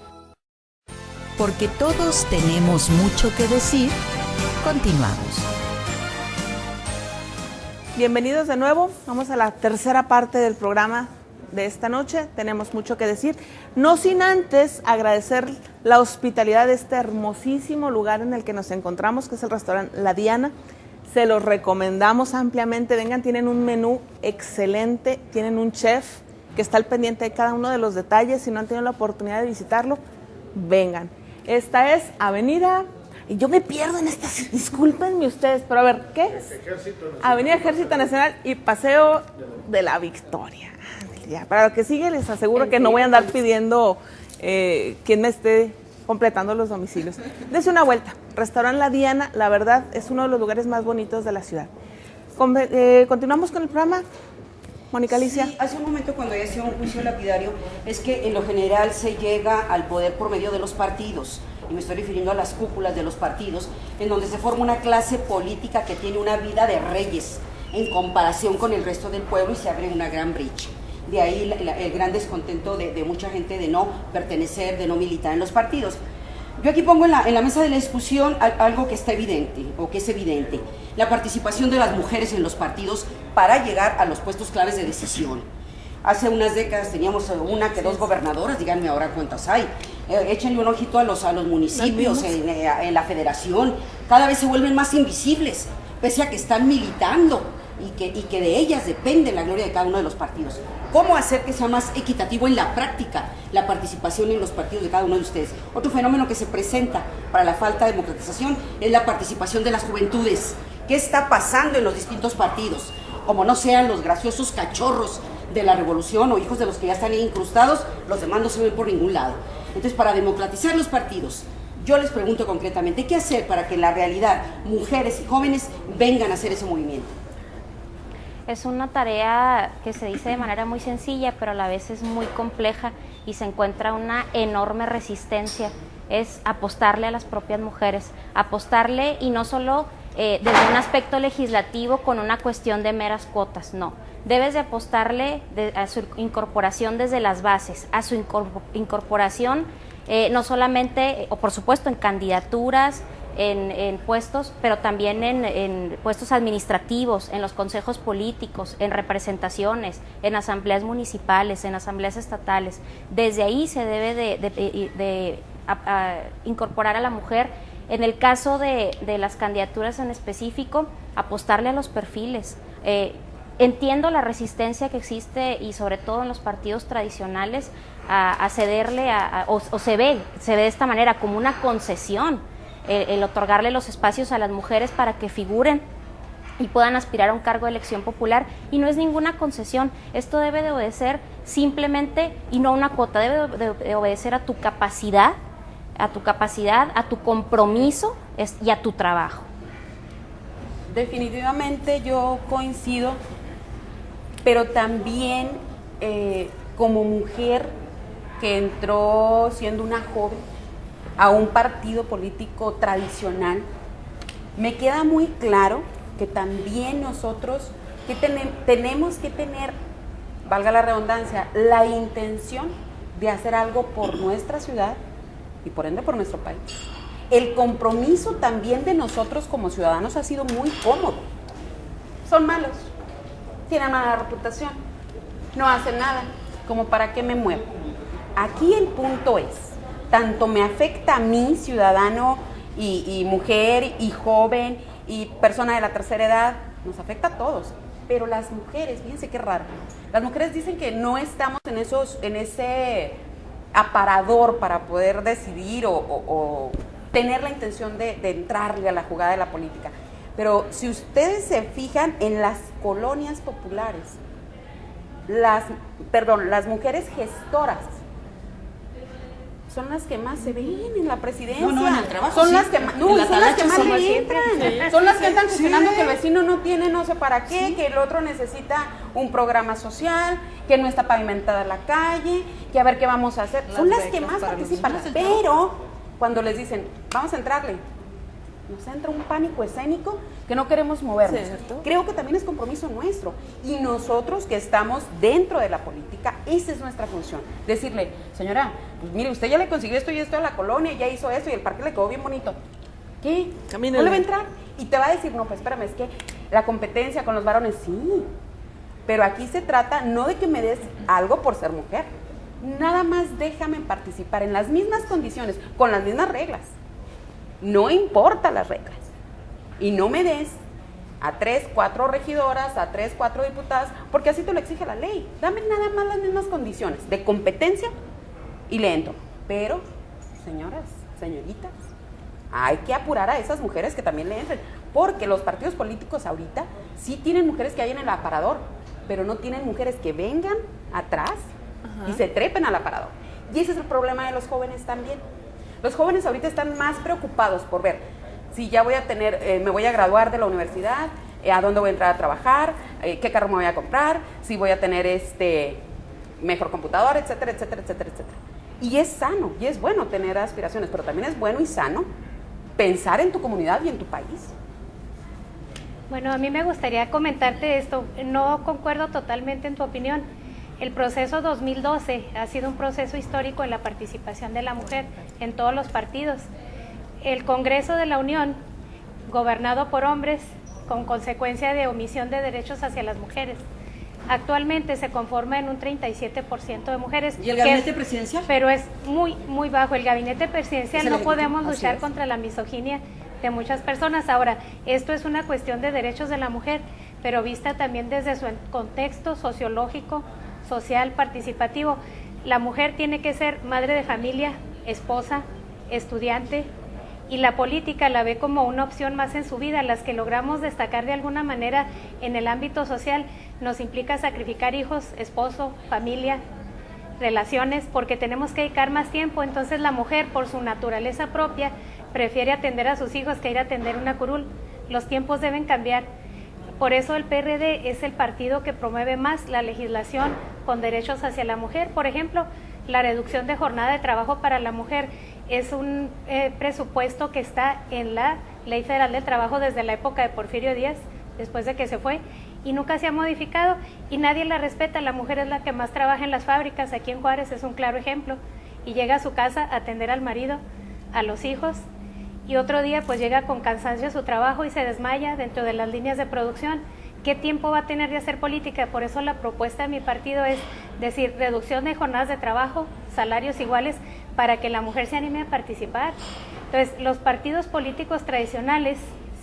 Porque todos tenemos mucho que decir, continuamos. Bienvenidos de nuevo, vamos a la tercera parte del programa de esta noche. Tenemos mucho que decir, no sin antes agradecer la hospitalidad de este hermosísimo lugar en el que nos encontramos, que es el restaurante La Diana. Se los recomendamos ampliamente, vengan, tienen un menú excelente, tienen un chef que está al pendiente de cada uno de los detalles. Si no han tenido la oportunidad de visitarlo, vengan. Esta es Avenida, y yo me pierdo en estas, discúlpenme ustedes, pero a ver, ¿qué es? Avenida Ejército Nacional y Paseo de la Victoria. Ya, para lo que sigue les aseguro que no voy a andar pidiendo quien me esté completando los domicilios. Dense una vuelta, Restaurante La Diana, la verdad es uno de los lugares más bonitos de la ciudad. Continuamos con el programa. Mónica Alicia. Sí, hace un momento cuando ya hacía un juicio lapidario, es que en lo general se llega al poder por medio de los partidos, y me estoy refiriendo a las cúpulas de los partidos, en donde se forma una clase política que tiene una vida de reyes en comparación con el resto del pueblo y se abre una gran brecha. De ahí el gran descontento de mucha gente de no pertenecer, de no militar en los partidos. Yo aquí pongo en la mesa de la discusión algo que está evidente, o que es evidente, la participación de las mujeres en los partidos para llegar a los puestos claves de decisión. Hace unas décadas teníamos una que dos gobernadoras, díganme ahora cuántas hay. Échenle un ojito a los municipios en la federación, cada vez se vuelven más invisibles, pese a que están militando y que de ellas depende la gloria de cada uno de los partidos. ¿Cómo hacer que sea más equitativo en la práctica la participación en los partidos de cada uno de ustedes? Otro fenómeno que se presenta para la falta de democratización es la participación de las juventudes. ¿Qué está pasando en los distintos partidos? Como no sean los graciosos cachorros de la revolución o hijos de los que ya están incrustados, los demás no se ven por ningún lado. Entonces, para democratizar los partidos, yo les pregunto concretamente, ¿qué hacer para que en la realidad mujeres y jóvenes vengan a hacer ese movimiento? Es una tarea que se dice de manera muy sencilla, pero a la vez es muy compleja y se encuentra una enorme resistencia. Es apostarle a las propias mujeres, apostarle y no solo desde un aspecto legislativo con una cuestión de meras cuotas, no. Debes de apostarle a su incorporación desde las bases, a su incorporación no solamente, o por supuesto en candidaturas, en puestos, pero también en puestos administrativos, en los consejos políticos, en representaciones, en asambleas municipales, en asambleas estatales. Desde ahí se debe de incorporar a la mujer. En el caso de las candidaturas en específico, apostarle a los perfiles. Entiendo la resistencia que existe y sobre todo en los partidos tradicionales a cederle, o se ve de esta manera como una concesión el otorgarle los espacios a las mujeres para que figuren y puedan aspirar a un cargo de elección popular, y no es ninguna concesión. Esto debe de obedecer simplemente, y no una cuota, debe de obedecer a tu capacidad, a tu compromiso y a tu trabajo. Definitivamente yo coincido, pero también como mujer que entró siendo una joven a un partido político tradicional, me queda muy claro que también nosotros tenemos que tener, valga la redundancia, la intención de hacer algo por nuestra ciudad y por ende por nuestro país. El compromiso también de nosotros como ciudadanos ha sido muy cómodo. Son malos, tienen mala reputación, no hacen nada, como para qué me muevo. Aquí el punto es, tanto me afecta a mí, ciudadano y mujer y joven y persona de la tercera edad, nos afecta a todos. Pero las mujeres, fíjense qué raro, las mujeres dicen que no estamos en ese aparador para poder decidir o tener la intención de entrarle a la jugada de la política. Pero si ustedes se fijan en las colonias populares, las mujeres gestoras son las que más se ven en la presidencia. No, en el trabajo. Son sí. las que más, son las que más le entran. Sí. Son las que están gestionando que el vecino no tiene no sé para qué, sí, que el otro necesita un programa social, que no está pavimentada la calle, que a ver qué vamos a hacer. Son las que más participan. Pero cuando les dicen, vamos a entrarle, nos entra un pánico escénico que no queremos movernos. ¿Cierto? Creo que también es compromiso nuestro. Y nosotros que estamos dentro de la política, esa es nuestra función. Decirle, señora, pues mire, usted ya le consiguió esto y esto a la colonia, ya hizo esto y el parque le quedó bien bonito. ¿Qué? Camínale. ¿No le va a entrar? Y te va a decir, no, pues espérame, es que la competencia con los varones, sí. Pero aquí se trata no de que me des algo por ser mujer. Nada más déjame participar en las mismas condiciones, con las mismas reglas. No importa las reglas. Y no me des a 3, 4 regidoras, a 3, 4 diputadas, porque así te lo exige la ley. Dame nada más las mismas condiciones de competencia y le entro. Pero, señoras, señoritas, hay que apurar a esas mujeres que también le entren, porque los partidos políticos ahorita sí tienen mujeres que hay en el aparador, pero no tienen mujeres que vengan atrás y se trepen al aparador. Y ese es el problema de los jóvenes también. Los jóvenes ahorita están más preocupados por ver si ya voy a tener, me voy a graduar de la universidad, a dónde voy a entrar a trabajar, qué carro me voy a comprar, si voy a tener mejor computador, etcétera, etcétera, etcétera, etcétera. Y es sano, y es bueno tener aspiraciones, pero también es bueno y sano pensar en tu comunidad y en tu país. Bueno, a mí me gustaría comentarte esto. No concuerdo totalmente en tu opinión. El proceso 2012 ha sido un proceso histórico en la participación de la mujer en todos los partidos. El Congreso de la Unión, gobernado por hombres, con consecuencia de omisión de derechos hacia las mujeres, actualmente se conforma en un 37% de mujeres. ¿Y el gabinete presidencial? Pero es muy, muy bajo. El gabinete presidencial no podemos luchar contra la misoginia de muchas personas. Ahora, esto es una cuestión de derechos de la mujer, pero vista también desde su contexto sociológico, social, participativo. La mujer tiene que ser madre de familia, esposa, estudiante, y la política la ve como una opción más en su vida. Las que logramos destacar de alguna manera en el ámbito social nos implica sacrificar hijos, esposo, familia, relaciones, porque tenemos que dedicar más tiempo. Entonces la mujer, por su naturaleza propia, prefiere atender a sus hijos que ir a atender una curul. Los tiempos deben cambiar. Por eso el PRD es el partido que promueve más la legislación con derechos hacia la mujer. Por ejemplo, la reducción de jornada de trabajo para la mujer es un presupuesto que está en la Ley Federal del Trabajo desde la época de Porfirio Díaz, después de que se fue, y nunca se ha modificado y nadie la respeta. La mujer es la que más trabaja en las fábricas, aquí en Juárez es un claro ejemplo, y llega a su casa a atender al marido, a los hijos, y otro día pues llega con cansancio a su trabajo y se desmaya dentro de las líneas de producción. ¿Qué tiempo va a tener de hacer política? Por eso la propuesta de mi partido es decir, reducción de jornadas de trabajo, salarios iguales, para que la mujer se anime a participar. Entonces, los partidos políticos tradicionales,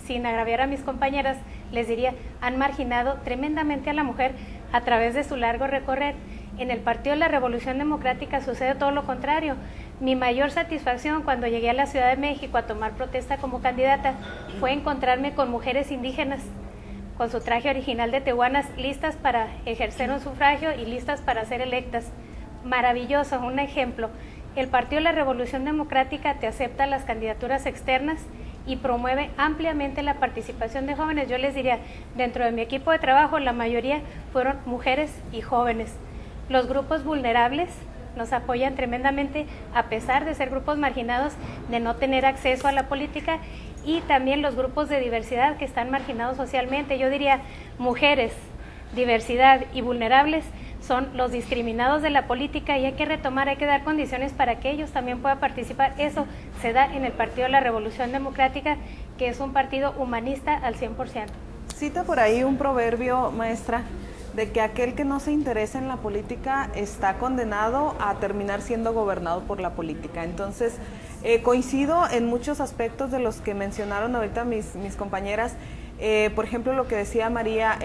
sin agraviar a mis compañeras, les diría, han marginado tremendamente a la mujer a través de su largo recorrer. En el Partido de la Revolución Democrática sucede todo lo contrario. Mi mayor satisfacción cuando llegué a la Ciudad de México a tomar protesta como candidata fue encontrarme con mujeres indígenas, con su traje original de tehuanas, listas para ejercer un sufragio y listas para ser electas. Maravilloso, un ejemplo. El Partido de la Revolución Democrática te acepta las candidaturas externas y promueve ampliamente la participación de jóvenes. Yo les diría, dentro de mi equipo de trabajo, la mayoría fueron mujeres y jóvenes. Los grupos vulnerables nos apoyan tremendamente, a pesar de ser grupos marginados, de no tener acceso a la política, y también los grupos de diversidad que están marginados socialmente. Yo diría, mujeres, diversidad y vulnerables son los discriminados de la política y hay que retomar, hay que dar condiciones para que ellos también puedan participar. Eso se da en el Partido de la Revolución Democrática, que es un partido humanista al 100%. Cita por ahí un proverbio, maestra, de que aquel que no se interesa en la política está condenado a terminar siendo gobernado por la política. Entonces, coincido en muchos aspectos de los que mencionaron ahorita mis compañeras. Por ejemplo, lo que decía María,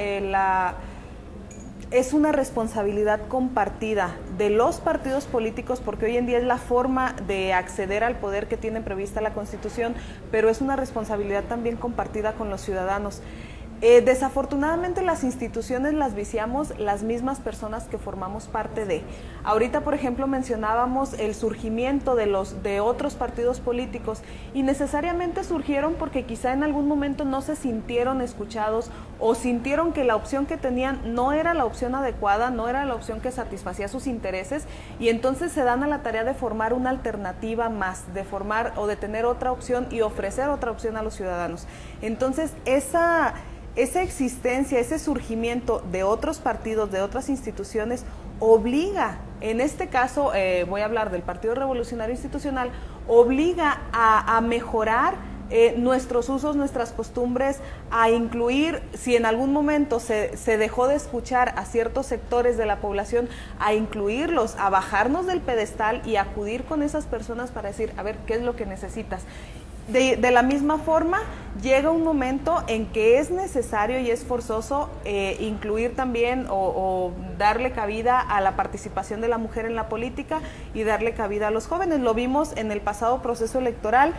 es una responsabilidad compartida de los partidos políticos, porque hoy en día es la forma de acceder al poder que tiene prevista la Constitución, pero es una responsabilidad también compartida con los ciudadanos. Desafortunadamente las instituciones las viciamos las mismas personas que formamos parte de. Ahorita, por ejemplo, mencionábamos el surgimiento de otros partidos políticos, y necesariamente surgieron porque quizá en algún momento no se sintieron escuchados o sintieron que la opción que tenían no era la opción adecuada, no era la opción que satisfacía sus intereses, y entonces se dan a la tarea de formar una alternativa más, de formar o de tener otra opción y ofrecer otra opción a los ciudadanos. Entonces, esa existencia, ese surgimiento de otros partidos, de otras instituciones, obliga, en este caso voy a hablar del Partido Revolucionario Institucional, obliga a mejorar nuestros usos, nuestras costumbres, a incluir, si en algún momento se dejó de escuchar a ciertos sectores de la población, a incluirlos, a bajarnos del pedestal y acudir con esas personas para decir, a ver, ¿qué es lo que necesitas? De la misma forma, llega un momento en que es necesario y es forzoso incluir también o darle cabida a la participación de la mujer en la política y darle cabida a los jóvenes. Lo vimos en el pasado proceso electoral,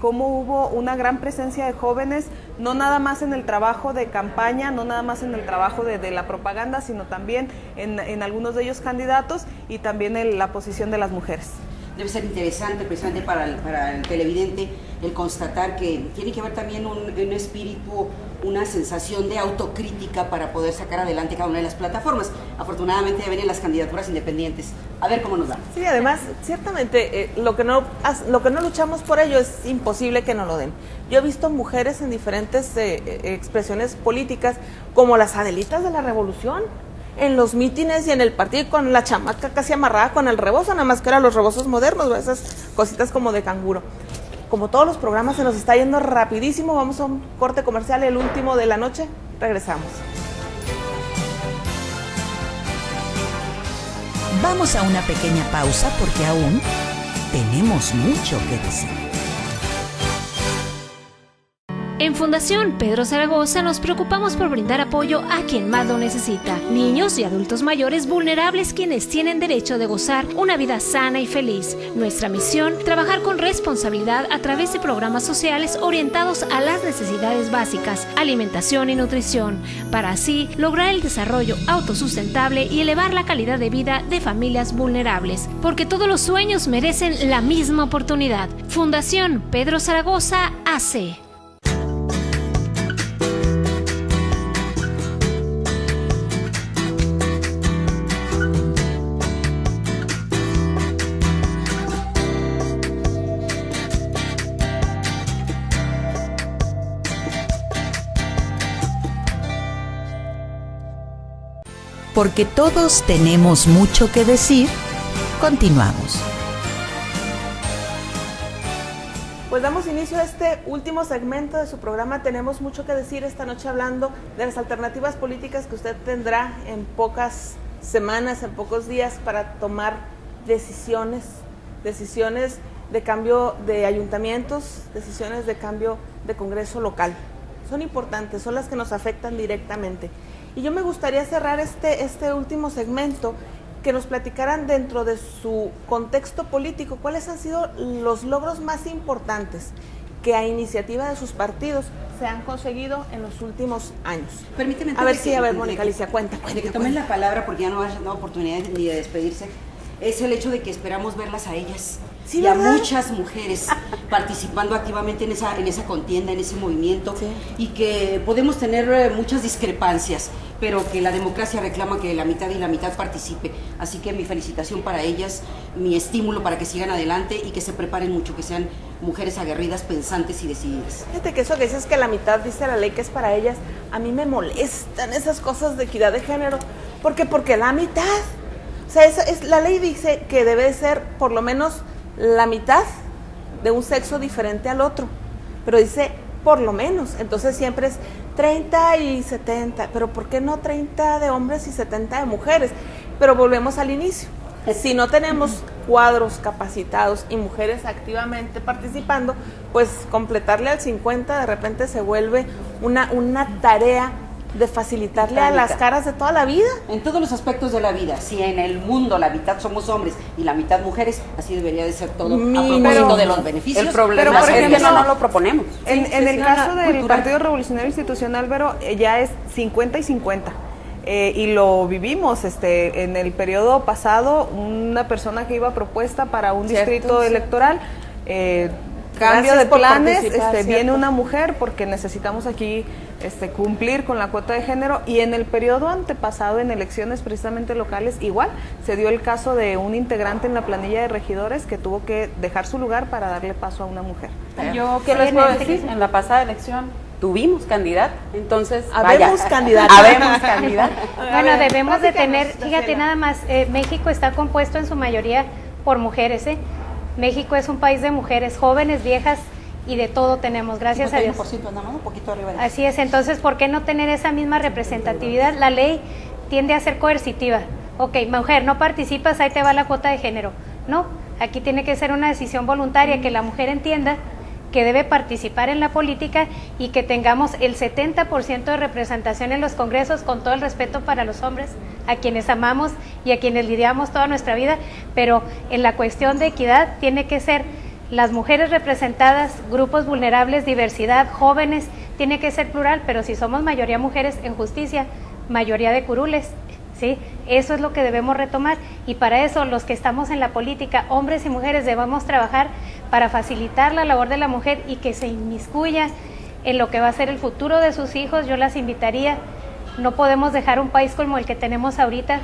cómo hubo una gran presencia de jóvenes, no nada más en el trabajo de campaña, no nada más en el trabajo de la propaganda, sino también en algunos de ellos candidatos, y también en la posición de las mujeres. Debe ser interesante precisamente para el televidente el constatar que tiene que haber también un espíritu, una sensación de autocrítica para poder sacar adelante cada una de las plataformas. Afortunadamente ya vienen las candidaturas independientes. A ver cómo nos va. Sí, además, ciertamente, lo que no luchamos por ello es imposible que nos lo den. Yo he visto mujeres en diferentes expresiones políticas, como las Adelitas de la Revolución, en los mítines y en el partido, con la chamaca casi amarrada con el rebozo, nada más que eran los rebozos modernos, esas cositas como de canguro. Como todos los programas, se nos está yendo rapidísimo. Vamos a un corte comercial, el último de la noche. Regresamos. Vamos a una pequeña pausa porque aún tenemos mucho que decir. En Fundación Pedro Zaragoza nos preocupamos por brindar apoyo a quien más lo necesita. Niños y adultos mayores vulnerables quienes tienen derecho de gozar una vida sana y feliz. Nuestra misión, trabajar con responsabilidad a través de programas sociales orientados a las necesidades básicas, alimentación y nutrición, para así lograr el desarrollo autosustentable y elevar la calidad de vida de familias vulnerables. Porque todos los sueños merecen la misma oportunidad. Fundación Pedro Zaragoza AC. Porque todos tenemos mucho que decir, continuamos. Pues damos inicio a este último segmento de su programa. Tenemos mucho que decir esta noche hablando de las alternativas políticas que usted tendrá en pocas semanas, en pocos días para tomar decisiones de cambio de ayuntamientos, decisiones de cambio de Congreso local. Son importantes, son las que nos afectan directamente. Y yo me gustaría cerrar este último segmento que nos platicaran dentro de su contexto político cuáles han sido los logros más importantes que a iniciativa de sus partidos se han conseguido en los últimos años. Permíteme. Mónica Alicia, cuenta. De que tomen la palabra, porque ya no hay oportunidad ni de despedirse, es el hecho de que esperamos verlas a ellas. Sí, y a ¿verdad? muchas mujeres participando activamente en esa contienda, en ese movimiento, sí. Y que podemos tener muchas discrepancias, pero que la democracia reclama que la mitad y la mitad participe. Así que mi felicitación para ellas, mi estímulo para que sigan adelante y que se preparen mucho, que sean mujeres aguerridas, pensantes y decididas. Fíjate que eso que dices que la mitad dice la ley que es para ellas, a mí me molestan esas cosas de equidad de género, porque la mitad, o sea, la ley dice que debe ser por lo menos la mitad de un sexo diferente al otro, pero dice por lo menos, entonces siempre es 30 y 70, pero ¿por qué no 30 de hombres y 70 de mujeres? Pero volvemos al inicio, si no tenemos cuadros capacitados y mujeres activamente participando, pues completarle al 50 de repente se vuelve una tarea de facilitarle a las caras de toda la vida. En todos los aspectos de la vida, si en el mundo la mitad somos hombres y la mitad mujeres, así debería de ser todo, a propósito de los beneficios. El problema es que no lo proponemos. En el caso del Partido Revolucionario Institucional, Vero, ya es 50 y 50. Y lo vivimos en el periodo pasado, una persona que iba propuesta para un distrito electoral, cambio de planes, viene una mujer porque necesitamos aquí cumplir con la cuota de género, y en el periodo antepasado, en elecciones precisamente locales, igual se dio el caso de un integrante en la planilla de regidores que tuvo que dejar su lugar para darle paso a una mujer. Yo, ¿qué les puedo decir? En la pasada elección tuvimos candidato, entonces habemos candidato. Bueno, debemos de tener, fíjate nada más, México está compuesto en su mayoría por mujeres, México es un país de mujeres, jóvenes, viejas, y de todo tenemos, gracias a Dios. 51% nada más, un poquito arriba de eso. Así es, entonces, ¿por qué no tener esa misma representatividad? La ley tiende a ser coercitiva. Ok, mujer, no participas, ahí te va la cuota de género. No, aquí tiene que ser una decisión voluntaria, que la mujer entienda que debe participar en la política y que tengamos el 70% de representación en los congresos, con todo el respeto para los hombres, a quienes amamos y a quienes lidiamos toda nuestra vida, pero en la cuestión de equidad tiene que ser las mujeres representadas, grupos vulnerables, diversidad, jóvenes, tiene que ser plural, pero si somos mayoría mujeres en justicia, mayoría de curules, ¿sí? Eso es lo que debemos retomar, y para eso los que estamos en la política, hombres y mujeres, debemos trabajar para facilitar la labor de la mujer y que se inmiscuya en lo que va a ser el futuro de sus hijos. Yo las invitaría, no podemos dejar un país como el que tenemos ahorita,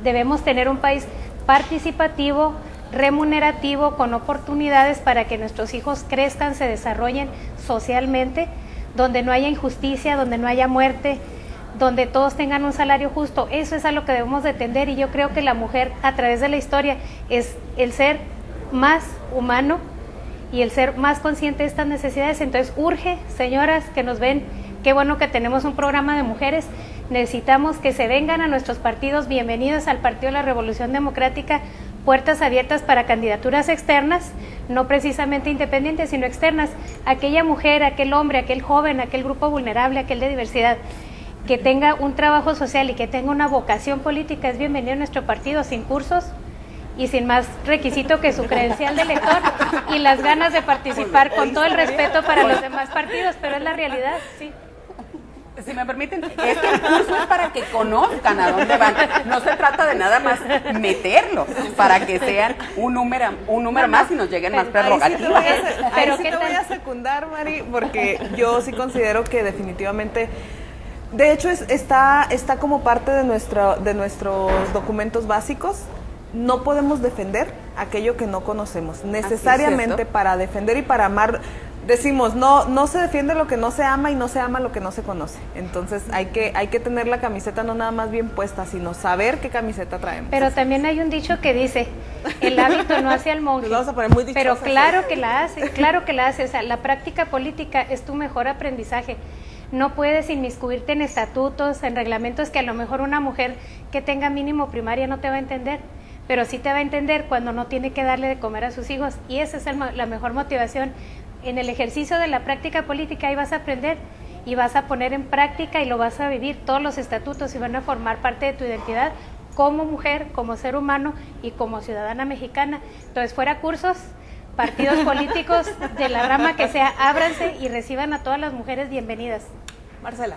debemos tener un país participativo, remunerativo, con oportunidades para que nuestros hijos crezcan, se desarrollen socialmente, donde no haya injusticia, donde no haya muerte, donde todos tengan un salario justo. Eso es a lo que debemos de tender, y yo creo que la mujer, a través de la historia, es el ser más humano y el ser más consciente de estas necesidades. Entonces urge, señoras que nos ven, qué bueno que tenemos un programa de mujeres, necesitamos que se vengan a nuestros partidos, bienvenidos al Partido de la Revolución Democrática, puertas abiertas para candidaturas externas, no precisamente independientes, sino externas. Aquella mujer, aquel hombre, aquel joven, aquel grupo vulnerable, aquel de diversidad, que tenga un trabajo social y que tenga una vocación política, es bienvenido a nuestro partido, sin cursos y sin más requisito que su credencial de elector y las ganas de participar, con todo el respeto para los demás partidos, pero es la realidad, sí. Si me permiten, es que el curso es para que conozcan a dónde van. No se trata de nada más meterlos para que sean un número más y nos lleguen más prerrogativas. Ahí sí te voy a secundar, Mari, porque yo sí considero que definitivamente, de hecho, está como parte de nuestros documentos básicos. No podemos defender aquello que no conocemos. Necesariamente para defender y para amar decimos, no se defiende lo que no se ama y no se ama lo que no se conoce. Entonces hay que tener la camiseta no nada más bien puesta, sino saber qué camiseta traemos. Pero también hay un dicho que dice, el hábito no hace al monje. Nos vamos a poner muy dichosas, pero claro que la hace, o sea, la práctica política es tu mejor aprendizaje. No puedes inmiscuirte en estatutos, en reglamentos que a lo mejor una mujer que tenga mínimo primaria no te va a entender, pero sí te va a entender cuando no tiene que darle de comer a sus hijos, y esa es la mejor motivación. En el ejercicio de la práctica política ahí vas a aprender y vas a poner en práctica y lo vas a vivir, todos los estatutos, y van a formar parte de tu identidad como mujer, como ser humano y como ciudadana mexicana. Entonces, fuera cursos, partidos políticos de la rama que sea, ábranse y reciban a todas las mujeres bienvenidas. Marcela,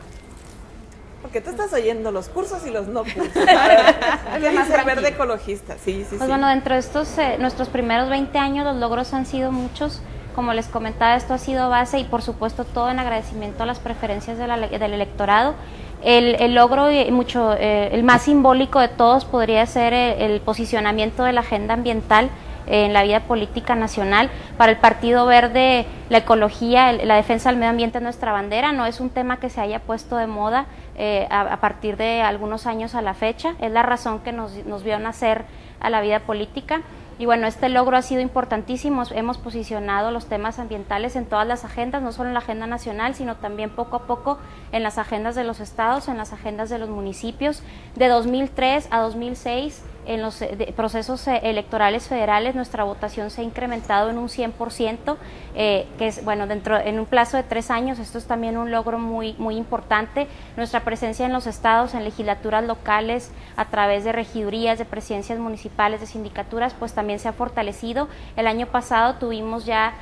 porque tú estás oyendo los cursos y los no cursos. El verde ecologista, sí. Pues bueno, dentro de estos, nuestros primeros 20 años, los logros han sido muchos. Como les comentaba, esto ha sido base y por supuesto todo en agradecimiento a las preferencias del electorado. El logro, el más simbólico de todos podría ser el posicionamiento de la agenda ambiental en la vida política nacional. Para el Partido Verde, la ecología, la defensa del medio ambiente es nuestra bandera, no es un tema que se haya puesto de moda a partir de algunos años a la fecha, es la razón que nos vio nacer a la vida política. Y bueno, este logro ha sido importantísimo, hemos posicionado los temas ambientales en todas las agendas, no solo en la agenda nacional, sino también poco a poco en las agendas de los estados, en las agendas de los municipios. De 2003 a 2006, en los procesos electorales federales, nuestra votación se ha incrementado en un 100%, que es, bueno, en un plazo de 3 años, esto es también un logro muy importante. Nuestra presencia en los estados, en legislaturas locales, a través de regidurías, de presidencias municipales, de sindicaturas, pues también se ha fortalecido. El año pasado tuvimos ya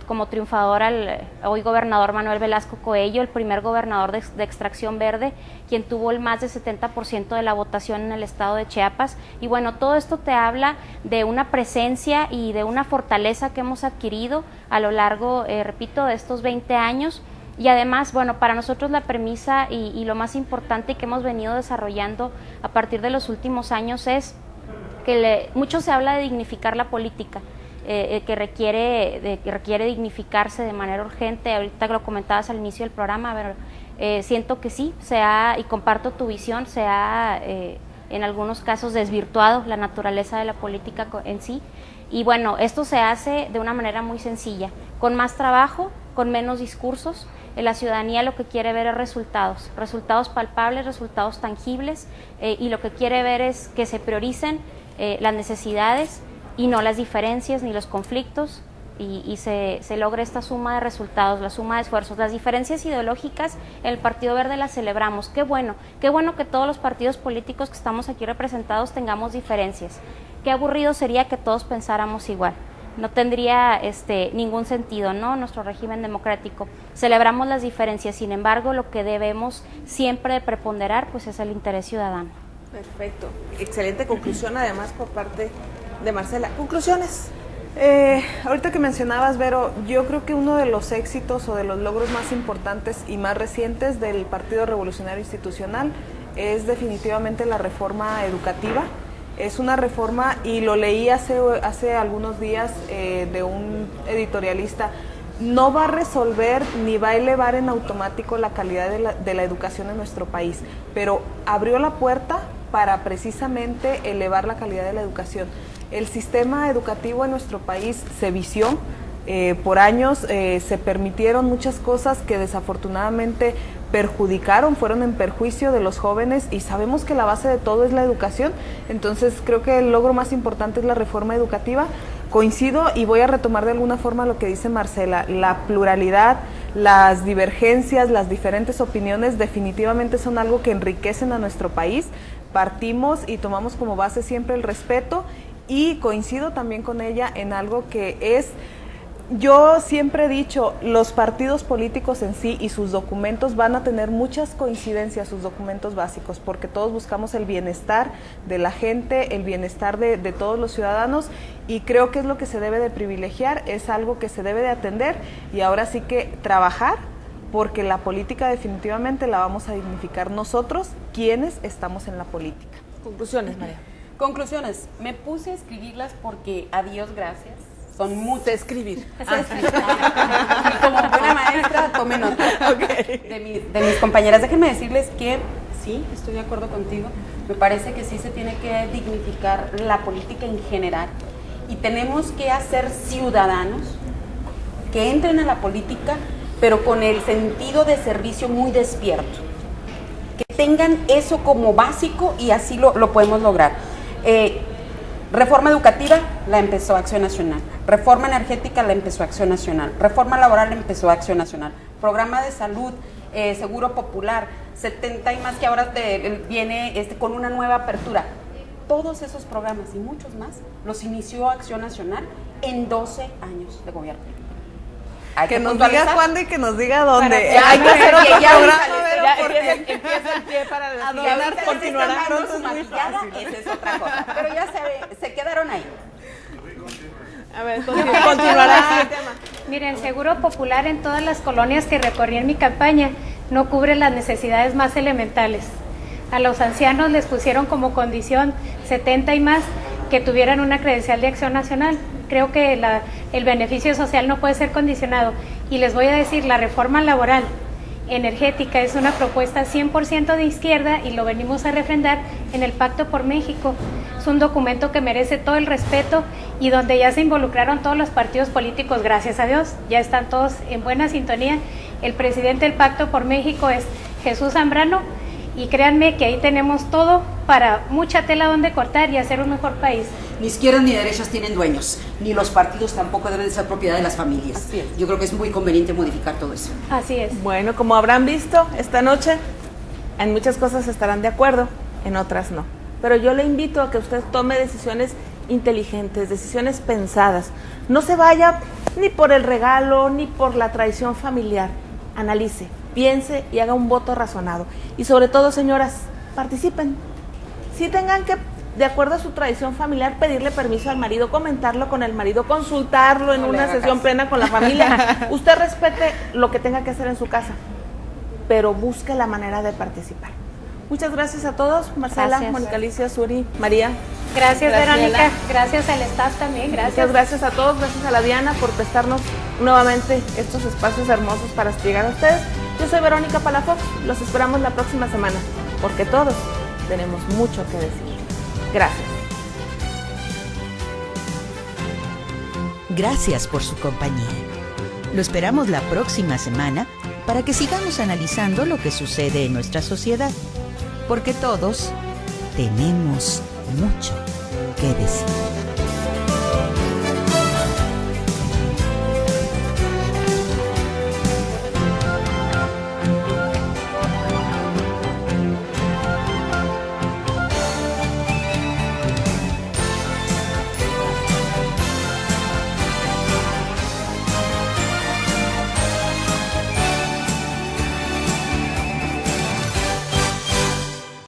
como triunfador al hoy gobernador Manuel Velasco Coello, el primer gobernador de extracción verde, quien tuvo el más del 70% de la votación en el estado de Chiapas. Y bueno, todo esto te habla de una presencia y de una fortaleza que hemos adquirido a lo largo, repito, de estos 20 años. Y además, bueno, para nosotros la premisa y lo más importante que hemos venido desarrollando a partir de los últimos años es que mucho se habla de dignificar la política, que requiere dignificarse de manera urgente. Ahorita lo comentabas al inicio del programa, pero siento que sí, y comparto tu visión, se ha en algunos casos desvirtuado la naturaleza de la política en sí. Y bueno, esto se hace de una manera muy sencilla, con más trabajo, con menos discursos. La ciudadanía lo que quiere ver es resultados palpables, resultados tangibles, y lo que quiere ver es que se prioricen las necesidades y no las diferencias ni los conflictos, y se logre esta suma de resultados, la suma de esfuerzos. Las diferencias ideológicas en el Partido Verde las celebramos. Qué bueno que todos los partidos políticos que estamos aquí representados tengamos diferencias. Qué aburrido sería que todos pensáramos igual. No tendría ningún sentido, ¿no? Nuestro régimen democrático. Celebramos las diferencias, sin embargo, lo que debemos siempre preponderar pues es el interés ciudadano. Perfecto. Excelente conclusión, además, por parte de Marcela. ¿Conclusiones? Ahorita que mencionabas, Vero, yo creo que uno de los éxitos o de los logros más importantes y más recientes del Partido Revolucionario Institucional es definitivamente la reforma educativa. Es una reforma, y lo leí hace algunos días de un editorialista, no va a resolver ni va a elevar en automático la calidad de la educación en nuestro país, pero abrió la puerta para precisamente elevar la calidad de la educación. El sistema educativo en nuestro país se vició, por años se permitieron muchas cosas que desafortunadamente fueron en perjuicio de los jóvenes, y sabemos que la base de todo es la educación. Entonces creo que el logro más importante es la reforma educativa. Coincido y voy a retomar de alguna forma lo que dice Marcela, la pluralidad, las divergencias, las diferentes opiniones definitivamente son algo que enriquecen a nuestro país. Partimos y tomamos como base siempre el respeto, y coincido también con ella en algo que es... Yo siempre he dicho, los partidos políticos en sí y sus documentos van a tener muchas coincidencias, sus documentos básicos, porque todos buscamos el bienestar de la gente, el bienestar de todos los ciudadanos, y creo que es lo que se debe de privilegiar, es algo que se debe de atender, y ahora sí que trabajar, porque la política definitivamente la vamos a dignificar nosotros, quienes estamos en la política. Conclusiones, María. Conclusiones, me puse a escribirlas porque a Dios gracias, Son muchos. Escribir. Y como buena maestra, tome nota de mis compañeras. Déjenme decirles que sí, estoy de acuerdo contigo. Me parece que sí se tiene que dignificar la política en general y tenemos que hacer ciudadanos que entren a la política, pero con el sentido de servicio muy despierto. Que tengan eso como básico y así lo podemos lograr. Reforma educativa la empezó Acción Nacional, reforma energética la empezó Acción Nacional, reforma laboral la empezó Acción Nacional, programa de salud, seguro popular, 70 y más que ahora viene con una nueva apertura. Todos esos programas y muchos más los inició Acción Nacional en 12 años de gobierno. Hay que nos diga cuándo y que nos diga dónde. Hay que hacer otro programa, porque empieza el pie para la donar continuará su maquillada, esa es otra cosa. Pero ya se quedaron ahí. A ver, continuará el tema. Miren, el Seguro Popular en todas las colonias que recorrí en mi campaña no cubre las necesidades más elementales. A los ancianos les pusieron como condición 70 y más que tuvieran una credencial de Acción Nacional. Creo que el beneficio social no puede ser condicionado. Y les voy a decir, la reforma laboral energética es una propuesta 100% de izquierda y lo venimos a refrendar en el Pacto por México. Es un documento que merece todo el respeto y donde ya se involucraron todos los partidos políticos, gracias a Dios, ya están todos en buena sintonía. El presidente del Pacto por México es Jesús Zambrano y créanme que ahí tenemos todo para mucha tela donde cortar y hacer un mejor país. Ni izquierdas ni derechas tienen dueños, ni los partidos tampoco deben ser propiedad de las familias. Yo creo que es muy conveniente modificar todo eso. Así es. Bueno, como habrán visto esta noche, en muchas cosas estarán de acuerdo, en otras no. Pero yo le invito a que usted tome decisiones inteligentes, decisiones pensadas. No se vaya ni por el regalo, ni por la tradición familiar. Analice, piense y haga un voto razonado. Y sobre todo, señoras, participen. Si tengan que, de acuerdo a su tradición familiar, pedirle permiso al marido, comentarlo con el marido, consultarlo en una sesión plena con la familia. Usted respete lo que tenga que hacer en su casa, pero busque la manera de participar. Muchas gracias a todos, Marcela, Gracias. Mónica Alicia, Suri, María. Gracias, Verónica. Gracias al staff también. Gracias. Muchas gracias a todos, gracias a la Diana por prestarnos nuevamente estos espacios hermosos para llegar a ustedes. Yo soy Verónica Palafox, los esperamos la próxima semana, porque todos tenemos mucho que decir. Gracias. Gracias por su compañía. Lo esperamos la próxima semana para que sigamos analizando lo que sucede en nuestra sociedad, porque todos tenemos mucho que decir.